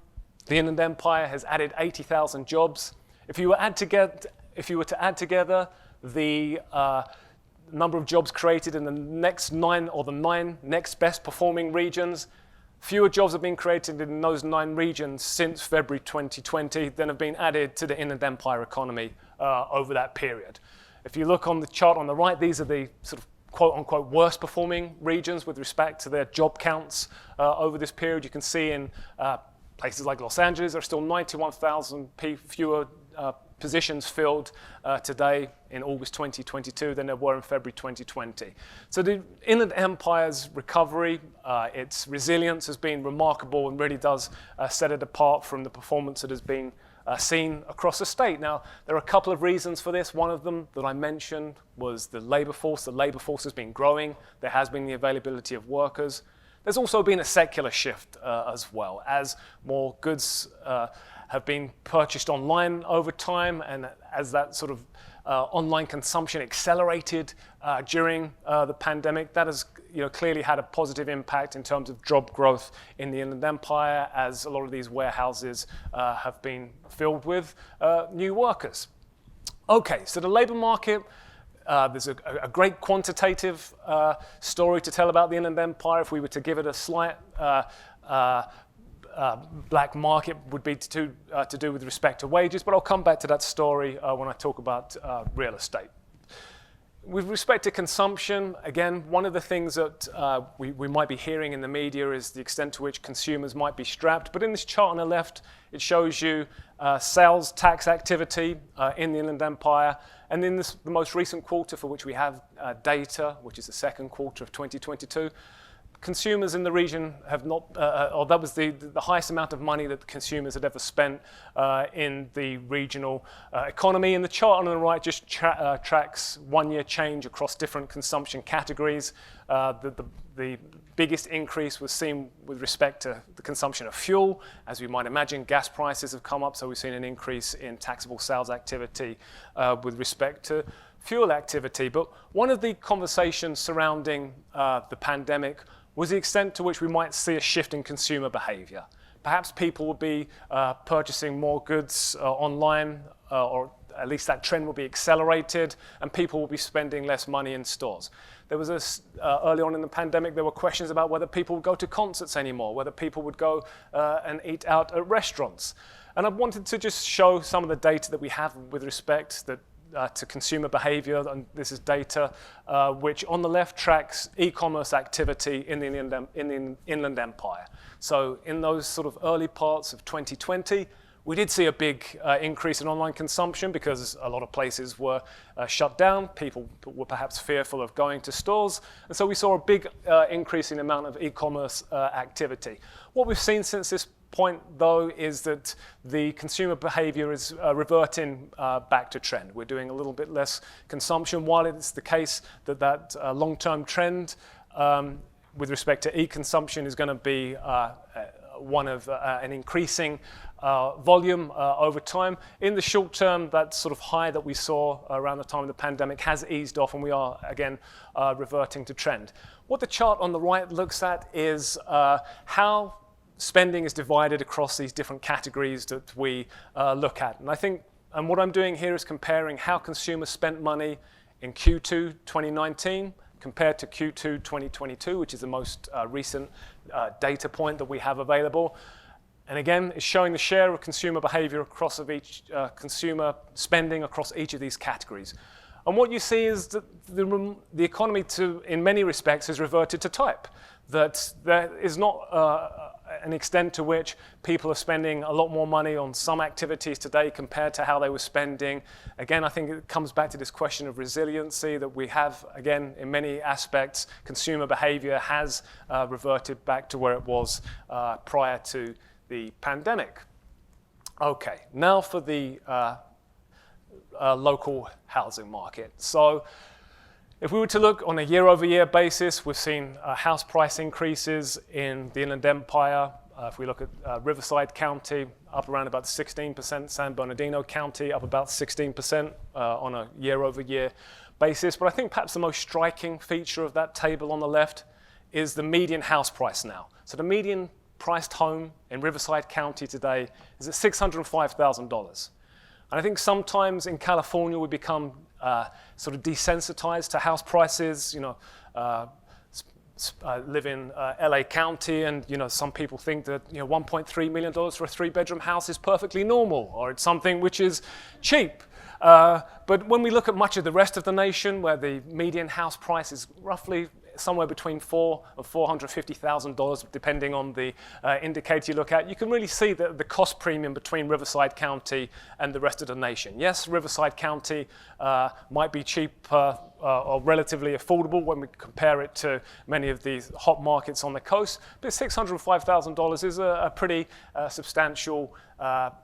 the Inland Empire has added 80,000 jobs. If you were to add together the number of jobs created in the next 9 or the 9 next best performing regions, fewer jobs have been created in those 9 regions since February 2020 than have been added to the Inland Empire economy over that period. If you look on the chart on the right, these are the sort of quote-unquote worst performing regions with respect to their job counts over this period. You can see in places like Los Angeles, there are still 91,000 fewer positions filled today in August 2022 than there were in February 2020. So the Inland Empire's recovery, its resilience has been remarkable and really does set it apart from the performance that has been seen across the state. Now, there are a couple of reasons for this. One of them that I mentioned was the labor force. The labor force has been growing. There has been the availability of workers. There's also been a secular shift as well, as more goods have been purchased online over time, and as that sort of online consumption accelerated during the pandemic, that has clearly had a positive impact in terms of job growth in the Inland Empire, as a lot of these warehouses have been filled with new workers. Okay, so the labor market, there's a great quantitative story to tell about the Inland Empire. If we were to give it a slight black market, would be to do with respect to wages, but I'll come back to that story when I talk about real estate. With respect to consumption, again, one of the things that we might be hearing in the media is the extent to which consumers might be strapped. But in this chart on the left, it shows you sales tax activity in the Inland Empire. And in the most recent quarter for which we have data, which is the second quarter of 2022, consumers in the region have not, or that was the highest amount of money that consumers had ever spent in the regional economy. And the chart on the right just tracks one-year change across different consumption categories. The biggest increase was seen with respect to the consumption of fuel. As we might imagine, gas prices have come up, so we've seen an increase in taxable sales activity with respect to fuel activity. But one of the conversations surrounding the pandemic was the extent to which we might see a shift in consumer behavior. Perhaps people will be purchasing more goods online, or at least that trend will be accelerated, and people will be spending less money in stores. There was early on in the pandemic, there were questions about whether people would go to concerts anymore, whether people would go and eat out at restaurants. And I wanted to just show some of the data that we have with respect to consumer behavior, and this is data which on the left tracks e-commerce activity in the Inland Empire. So in those sort of early parts of 2020, we did see a big increase in online consumption because a lot of places were shut down. People were perhaps fearful of going to stores, and so we saw a big increase in the amount of e-commerce activity. What we've seen since this point, though, is that the consumer behavior is reverting back to trend. We're doing a little bit less consumption, while it's the case that long-term trend with respect to e-consumption is going to be one of an increasing volume over time. In the short term, that sort of high that we saw around the time of the pandemic has eased off, and we are again reverting to trend. What the chart on the right looks at is how spending is divided across these different categories that we look at. And I think, and what I'm doing here is comparing how consumers spent money in Q2 2019 compared to Q2 2022, which is the most recent data point that we have available. And again, it's showing the share of consumer behavior across each consumer spending across each of these categories. And what you see is that the economy, in many respects, has reverted to type. That there is not an extent to which people are spending a lot more money on some activities today compared to how they were spending. Again, I think it comes back to this question of resiliency that we have, again, in many aspects, consumer behavior has reverted back to where it was prior to the pandemic. Okay, now for the local housing market. So If we were to look on a year-over-year basis, we've seen house price increases in the Inland Empire. If we look at Riverside County, up around about 16%, San Bernardino County up about 16% on a year-over-year basis. But I think perhaps the most striking feature of that table on the left is the median house price now. So the median priced home in Riverside County today is at $605,000. And I think sometimes in California we become sort of desensitized to house prices. Live in LA County, and some people think that $1.3 million for a 3-bedroom house is perfectly normal, or it's something which is cheap. But when we look at much of the rest of the nation, where the median house price is roughly somewhere between $400,000 and $450,000, depending on the indicator you look at, you can really see the cost premium between Riverside County and the rest of the nation. Yes, Riverside County might be cheaper or relatively affordable when we compare it to many of these hot markets on the coast, but $605,000 is a pretty substantial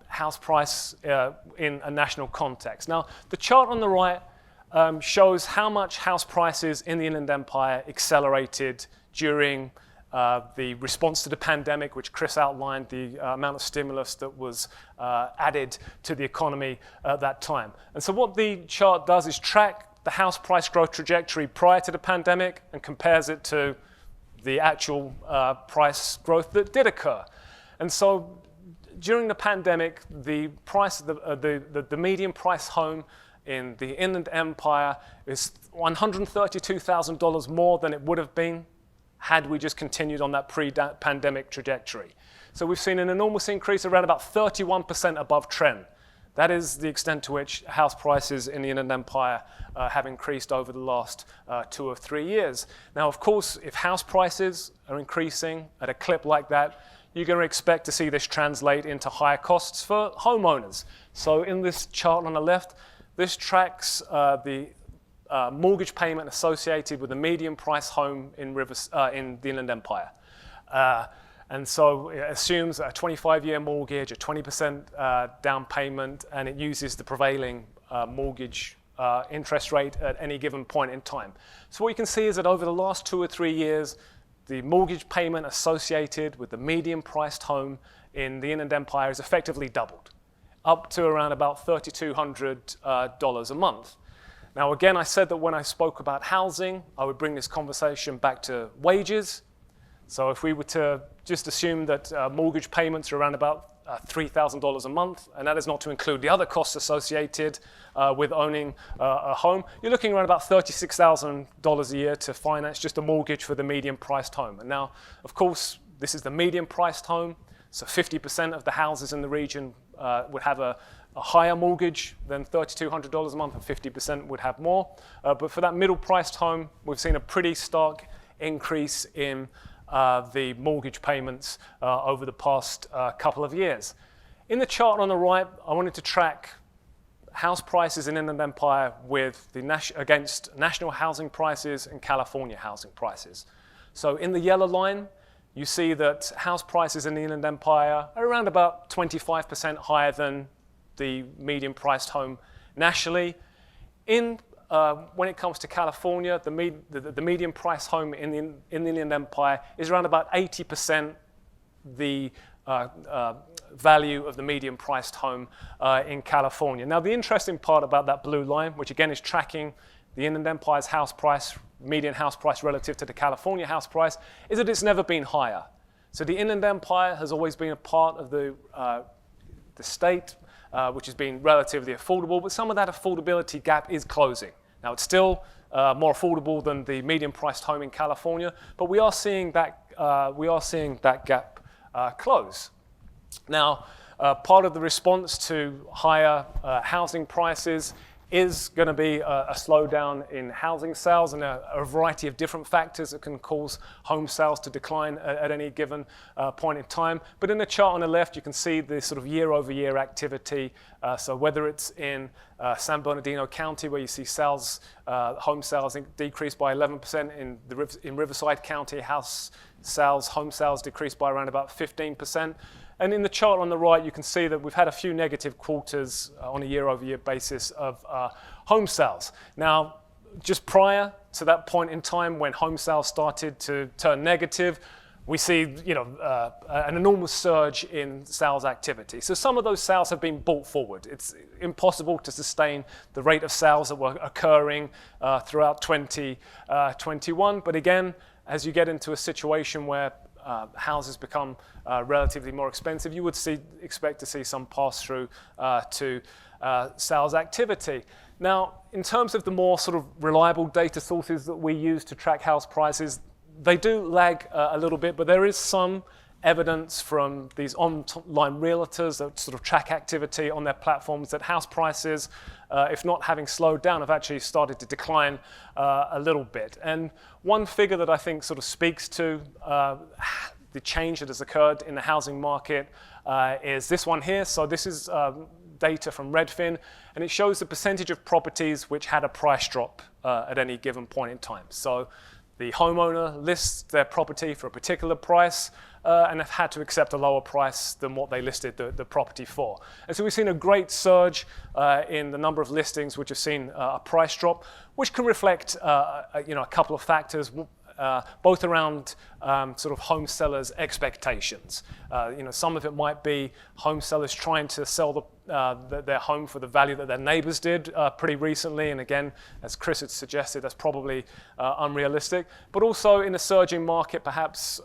house price in a national context. Now, the chart on the right shows how much house prices in the Inland Empire accelerated during the response to the pandemic, which Chris outlined, the amount of stimulus that was added to the economy at that time. And so what the chart does is track the house price growth trajectory prior to the pandemic and compares it to the actual price growth that did occur. And so during the pandemic, the price, the median price home in the Inland Empire is $132,000 more than it would have been had we just continued on that pre-pandemic trajectory. So we've seen an enormous increase, around about 31% above trend. That is the extent to which house prices in the Inland Empire have increased over the last 2 or 3 years. Now, of course, if house prices are increasing at a clip like that, you're going to expect to see this translate into higher costs for homeowners. So in this chart on the left, this tracks the mortgage payment associated with the median price home in the Inland Empire. And so it assumes a 25-year mortgage, a 20% down payment, and it uses the prevailing mortgage interest rate at any given point in time. So what you can see is that over the last 2 or 3 years, the mortgage payment associated with the median priced home in the Inland Empire has effectively doubled, up to around about $3,200 a month. Now, again, I said that when I spoke about housing, I would bring this conversation back to wages. So if we were to just assume that mortgage payments are around about $3,000 a month, and that is not to include the other costs associated with owning a home, you're looking around about $36,000 a year to finance just a mortgage for the median-priced home. And now, of course, this is the median-priced home, so 50% of the houses in the region would have a higher mortgage than $3,200 a month, and 50% would have more. But for that middle-priced home, we've seen a pretty stark increase in the mortgage payments over the past couple of years. In the chart on the right, I wanted to track house prices in Inland Empire with against national housing prices and California housing prices. So in the yellow line, you see that house prices in the Inland Empire are around about 25% higher than the median priced home nationally. When it comes to California, the median price home in the Inland Empire is around about 80% the value of the median priced home in California. Now, the interesting part about that blue line, which again is tracking the Inland Empire's house price, median house price relative to the California house price, is that it's never been higher. So the Inland Empire has always been a part of the state which has been relatively affordable, but some of that affordability gap is closing. Now, it's still more affordable than the median-priced home in California, but we are seeing that gap close. Now, part of the response to higher housing prices is going to be a slowdown in housing sales, and a variety of different factors that can cause home sales to decline at any given point in time. But in the chart on the left, you can see the sort of year-over-year activity. So whether it's in San Bernardino County, where you see home sales decrease by 11%, in Riverside County, home sales decreased by around about 15%. And in the chart on the right, you can see that we've had a few negative quarters on a year-over-year basis of home sales. Now, just prior to that point in time when home sales started to turn negative, we see an enormous surge in sales activity. So some of those sales have been brought forward. It's impossible to sustain the rate of sales that were occurring throughout 2021. But again, as you get into a situation where houses become relatively more expensive, you would expect to see some pass-through to sales activity. Now, in terms of the more sort of reliable data sources that we use to track house prices, they do lag a little bit, but there is some evidence from these online realtors that sort of track activity on their platforms that house prices, if not having slowed down, have actually started to decline a little bit. And one figure that I think sort of speaks to the change that has occurred in the housing market is this one here. So this is data from Redfin, and it shows the percentage of properties which had a price drop at any given point in time. So the homeowner lists their property for a particular price and have had to accept a lower price than what they listed the property for. And so we've seen a great surge in the number of listings which have seen a price drop, which can reflect a couple of factors, both around sort of home sellers' expectations. Some of it might be home sellers trying to sell their home for the value that their neighbors did pretty recently. And again, as Chris had suggested, that's probably unrealistic. But also in a surging market, perhaps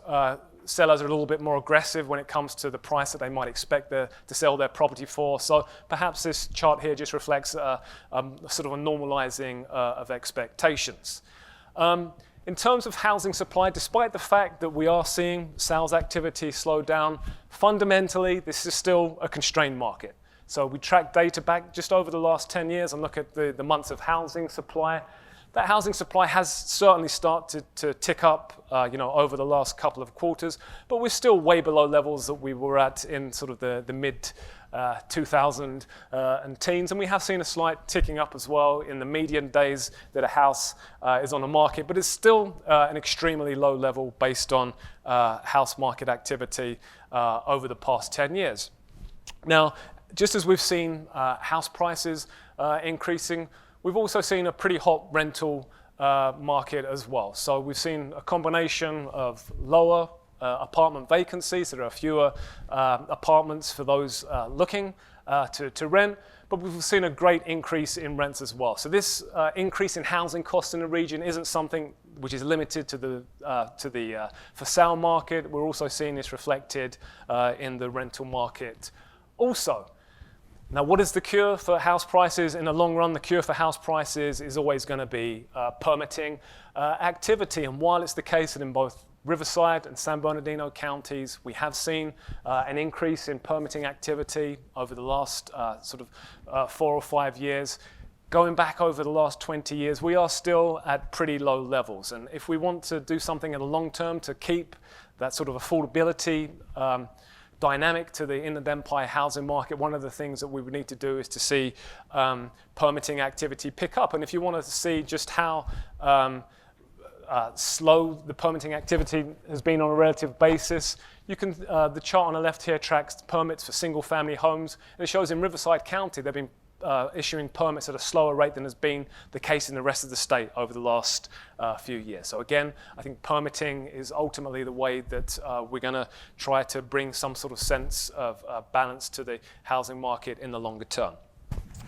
sellers are a little bit more aggressive when it comes to the price that they might expect to sell their property for. So perhaps this chart here just reflects sort of a normalizing of expectations. In terms of housing supply, despite the fact that we are seeing sales activity slow down, fundamentally, this is still a constrained market. So we track data back just over the last 10 years and look at the months of housing supply. That housing supply has certainly started to tick up over the last couple of quarters, but we're still way below levels that we were at in sort of the mid 2000 and teens, and we have seen a slight ticking up as well in the median days that a house is on the market, but it's still an extremely low level based on house market activity over the past 10 years. Now, just as we've seen house prices increasing, we've also seen a pretty hot rental market as well. So we've seen a combination of lower apartment vacancies. There are fewer apartments for those looking to rent, but we've seen a great increase in rents as well. So this increase in housing costs in the region isn't something which is limited to the for sale market. We're also seeing this reflected in the rental market also. Now, what is the cure for house prices? In the long run, the cure for house prices is always going to be permitting activity. And while it's the case that in both Riverside and San Bernardino counties, we have seen an increase in permitting activity over the last 4 or 5 years, going back over the last 20 years, we are still at pretty low levels. And if we want to do something in the long term to keep that sort of affordability dynamic to the Inland Empire housing market, one of the things that we would need to do is to see permitting activity pick up. And if you want to see just how slow the permitting activity has been on a relative basis, you can the chart on the left here tracks permits for single-family homes, and it shows in Riverside County they've been issuing permits at a slower rate than has been the case in the rest of the state over the last few years. So again, I think permitting is ultimately the way that we're going to try to bring some sort of sense of balance to the housing market in the longer term.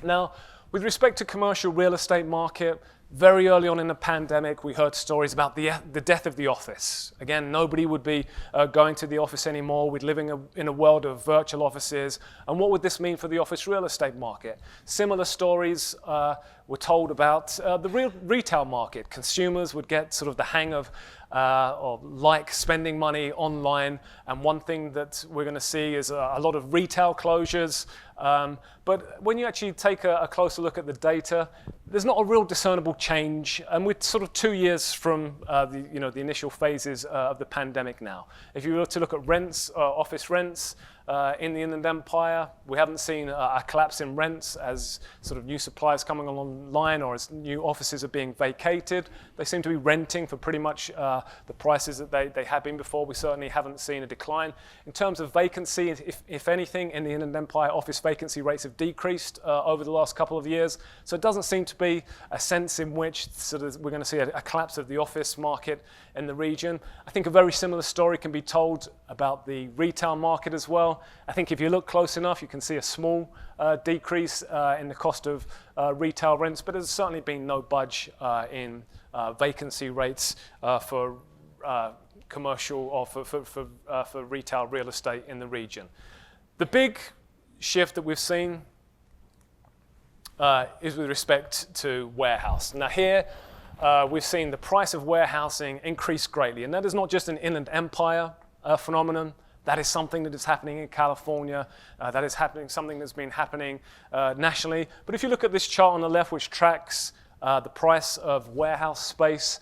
Now, with respect to commercial real estate market, very early on in the pandemic, we heard stories about the death of the office. Again, nobody would be going to the office anymore. We'd living in a world of virtual offices. And what would this mean for the office real estate market? Similar stories were told about the retail market. Consumers would get sort of the hang of or like spending money online. And one thing that we're going to see is a lot of retail closures. But when you actually take a closer look at the data, there's not a real discernible change, and we're sort of 2 years from the initial phases of the pandemic now. If you were to look at rents, office rents, in the Inland Empire. We haven't seen a collapse in rents as sort of new supplies coming online or as new offices are being vacated. They seem to be renting for pretty much the prices that they had been before. We certainly haven't seen a decline. In terms of vacancy, if anything, in the Inland Empire, office vacancy rates have decreased over the last couple of years. So it doesn't seem to be a sense in which sort of we're going to see a collapse of the office market in the region. I think a very similar story can be told about the retail market as well. I think if you look close enough, you can see a small decrease in the cost of retail rents, but there's certainly been no budge in vacancy rates for commercial or for retail real estate in the region. The big shift that we've seen is with respect to warehouse. Now here, we've seen the price of warehousing increase greatly, and that is not just an Inland Empire phenomenon. That is something that is happening in California. That is something that's been happening nationally. But if you look at this chart on the left, which tracks the price of warehouse space,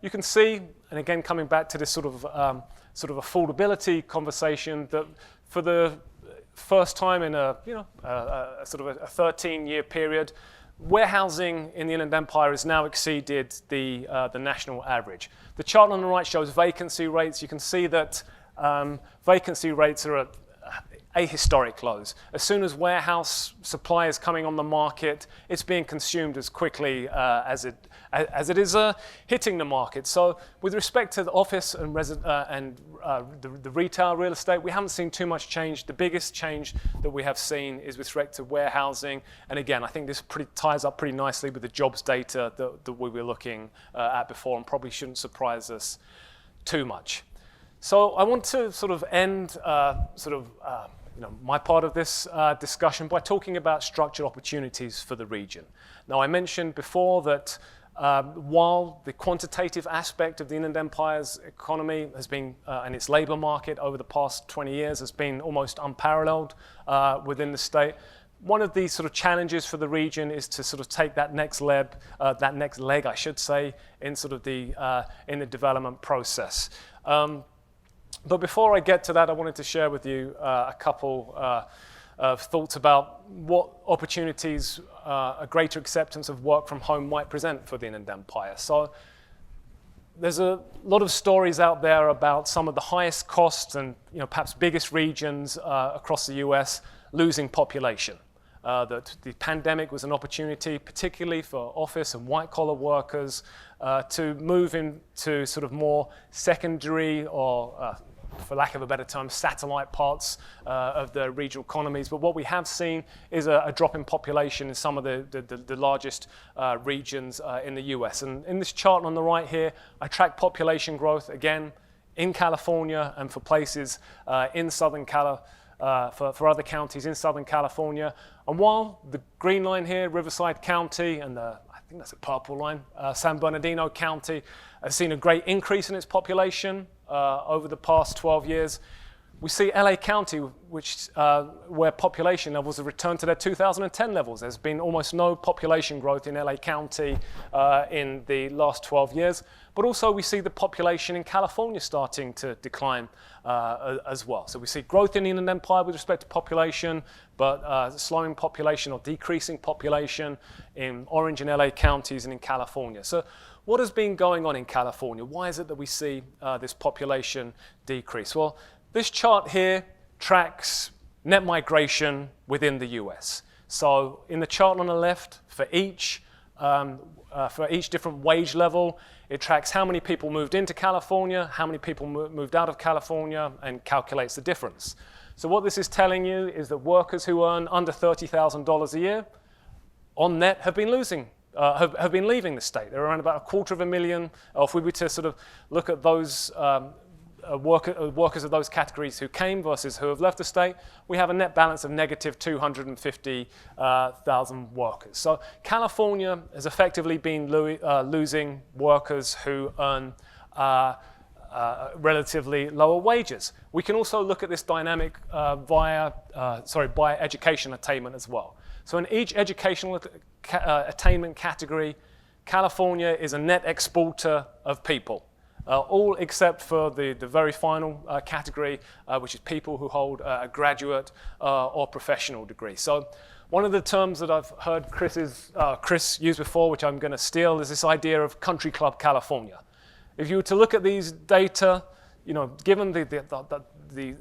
you can see, and again coming back to this sort of affordability conversation, that for the first time in a sort of a 13-year period, warehousing in the Inland Empire has now exceeded the national average. The chart on the right shows vacancy rates. You can see that vacancy rates are at ahistoric lows. As soon as warehouse supply is coming on the market, it's being consumed as quickly as it is hitting the market. So with respect to the office and the retail real estate, we haven't seen too much change. The biggest change that we have seen is with respect to warehousing. And again, I think this ties up pretty nicely with the jobs data that we were looking at before, and probably shouldn't surprise us too much. So I want to sort of end my part of this discussion by talking about structured opportunities for the region. Now, I mentioned before that while the quantitative aspect of the Inland Empire's economy has been, and its labor market over the past 20 years has been almost unparalleled within the state, one of the sort of challenges for the region is to sort of take that next leg, I should say, in sort of in the development process. But before I get to that, I wanted to share with you a couple of thoughts about what opportunities a greater acceptance of work from home might present for the Inland Empire. So there's a lot of stories out there about some of the highest costs and perhaps biggest regions across the US losing population. That the pandemic was an opportunity, particularly for office and white-collar workers, to move into sort of more secondary or, for lack of a better term, satellite parts of the regional economies. But what we have seen is a drop in population in some of the largest regions in the US. And in this chart on the right here, I track population growth, again, in California and for places in Southern California, for other counties in Southern California. And while the green line here, Riverside County, and I think that's a purple line, San Bernardino County, has seen a great increase in its population over the past 12 years. We see LA County, where population levels have returned to their 2010 levels. There's been almost no population growth in LA County in the last 12 years. But also we see the population in California starting to decline as well. So we see growth in the Inland Empire with respect to population, but slowing population or decreasing population in Orange and LA counties and in California. So what has been going on in California? Why is it that we see this population decrease? Well, this chart here tracks net migration within the US. So in the chart on the left, for each different wage level, it tracks how many people moved into California, how many people moved out of California, and calculates the difference. So what this is telling you is that workers who earn under $30,000 a year, on net, have been leaving the state. There are around about 250,000, or if we were to sort of look at those workers of those categories who came versus who have left the state, we have a net balance of negative 250,000 workers. So California has effectively been losing workers who earn relatively lower wages. We can also look at this dynamic by education attainment as well. So in each educational attainment category, California is a net exporter of people. all except for the very final category, which is people who hold a graduate or professional degree. So one of the terms that I've heard Chris use before, which I'm going to steal, is this idea of country club California. If you were to look at these data, given the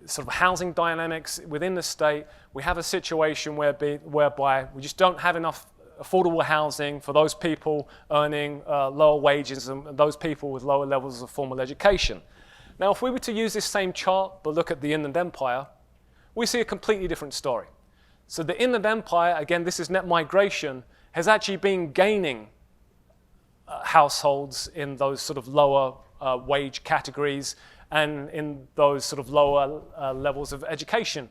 sort of housing dynamics within the state, we have a situation whereby we just don't have enough affordable housing for those people earning lower wages and those people with lower levels of formal education. Now, if we were to use this same chart but look at the Inland Empire, we see a completely different story. So the Inland Empire, again, this is net migration, has actually been gaining households in those sort of lower wage categories and in those sort of lower levels of education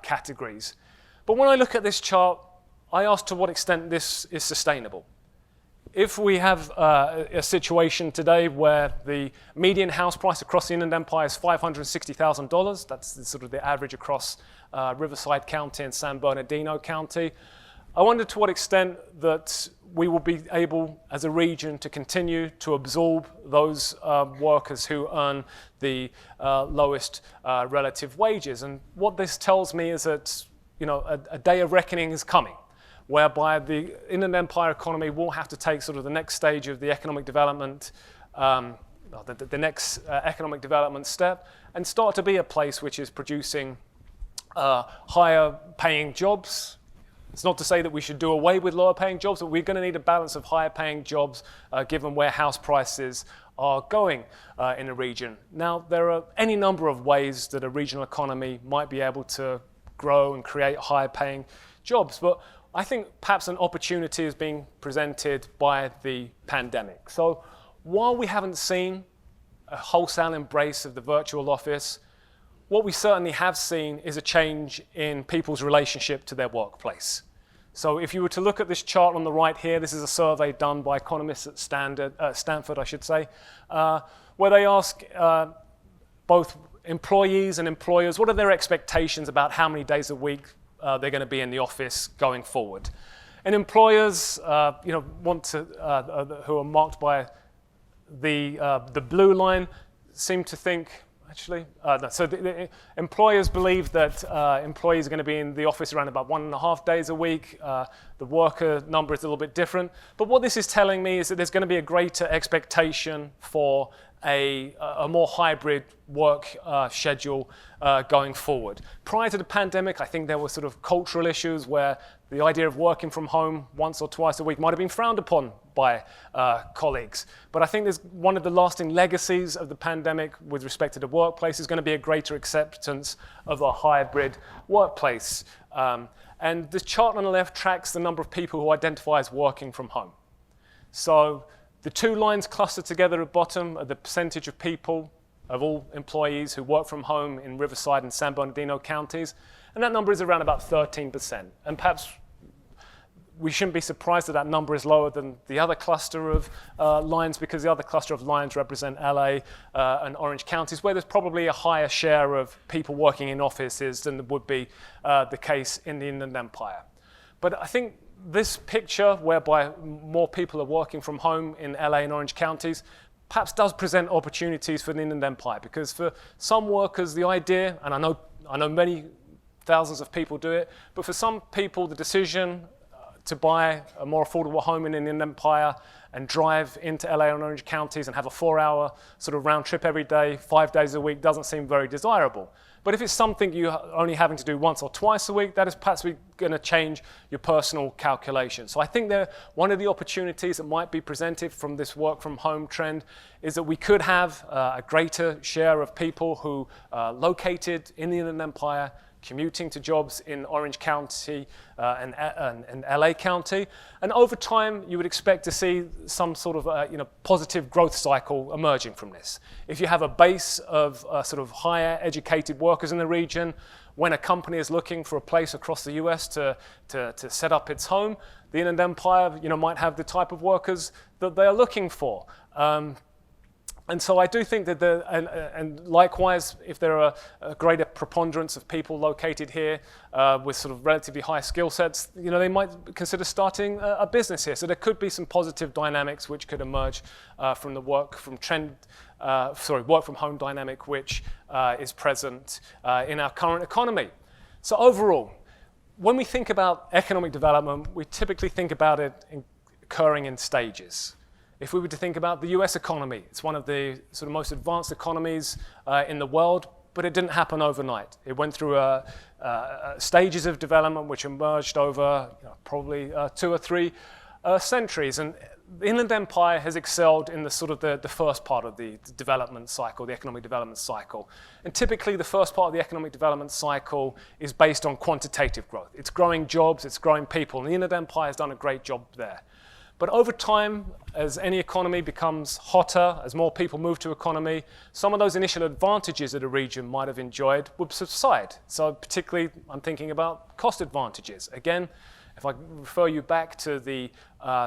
categories. But when I look at this chart, I ask to what extent this is sustainable. If we have a situation today where the median house price across the Inland Empire is $560,000, that's sort of the average across Riverside County and San Bernardino County, I wonder to what extent that we will be able, as a region, to continue to absorb those workers who earn the lowest relative wages. And what this tells me is that a day of reckoning is coming, whereby the Inland Empire economy will have to take sort of the next stage of the economic development, the next economic development step, and start to be a place which is producing higher paying jobs. It's not to say that we should do away with lower paying jobs, but we're going to need a balance of higher paying jobs given where house prices are going in a region. Now, there are any number of ways that a regional economy might be able to grow and create higher paying jobs, but I think perhaps an opportunity is being presented by the pandemic. So while we haven't seen a wholesale embrace of the virtual office, what we certainly have seen is a change in people's relationship to their workplace. So if you were to look at this chart on the right here, this is a survey done by economists at Stanford, I should say, where they ask both employees and employers, what are their expectations about how many days a week they're going to be in the office going forward. And employers, want to, who are marked by the blue line, seem to think, so the employers believe that employees are going to be in the office around about 1.5 days a week. The worker number is a little bit different. But what this is telling me is that there's going to be a greater expectation for a more hybrid work schedule going forward. Prior to the pandemic, I think there were sort of cultural issues where the idea of working from home once or twice a week might have been frowned upon by colleagues. But I think there's one of the lasting legacies of the pandemic with respect to the workplace is going to be a greater acceptance of a hybrid workplace. And this chart on the left tracks the number of people who identify as working from home. So the two lines clustered together at the bottom are the percentage of people, of all employees who work from home in Riverside and San Bernardino counties, and that number is around about 13%. And perhaps we shouldn't be surprised that that number is lower than the other cluster of lines, because the other cluster of lines represent LA and Orange counties, where there's probably a higher share of people working in offices than would be the case in the Inland Empire. But I think this picture, whereby more people are working from home in LA and Orange counties, perhaps does present opportunities for the Inland Empire, because for some workers, the idea, and I know many thousands of people do it, but for some people, the decision to buy a more affordable home in the Inland Empire and drive into LA and Orange counties and have a 4-hour sort of round trip every day, 5 days a week, doesn't seem very desirable. But if it's something you're only having to do once or twice a week, that is perhaps going to change your personal calculation. So I think one of the opportunities that might be presented from this work from home trend is that we could have a greater share of people who are located in the Inland Empire, commuting to jobs in Orange County and LA County. And over time, you would expect to see some sort of positive growth cycle emerging from this. If you have a base of sort of higher educated workers in the region, when a company is looking for a place across the US to set up its home, the Inland Empire might have the type of workers that they are looking for. And so I do think that and likewise, if there are a greater preponderance of people located here with sort of relatively high skill sets, you know, they might consider starting a business here. So there could be some positive dynamics which could emerge from the work from home dynamic, which is present in our current economy. So overall, when we think about economic development, we typically think about it occurring in stages. If we were to think about the US economy, it's one of the sort of most advanced economies in the world, but it didn't happen overnight. It went through stages of development which emerged over probably 2 or 3 centuries. And the Inland Empire has excelled in the sort of the first part of the development cycle, the economic development cycle. And typically the first part of the economic development cycle is based on quantitative growth. It's growing jobs, it's growing people, and the Inland Empire has done a great job there. But over time, as any economy becomes hotter, as more people move to economy, some of those initial advantages that a region might have enjoyed would subside. So particularly, I'm thinking about cost advantages. Again, if I refer you back to the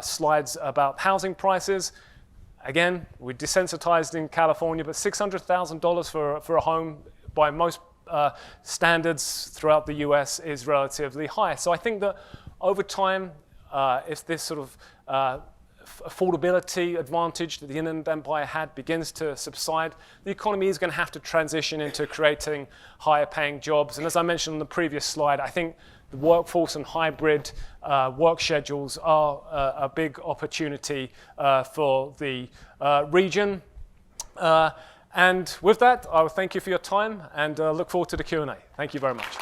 slides about housing prices, again, we're desensitized in California, but $600,000 for a home by most standards throughout the US is relatively high. So I think that over time, if this sort of affordability advantage that the Inland Empire had begins to subside, the economy is going to have to transition into creating higher paying jobs. And as I mentioned on the previous slide, I think the workforce and hybrid work schedules are a big opportunity for the region. And with that, I will thank you for your time and look forward to the Q&A. Thank you very much.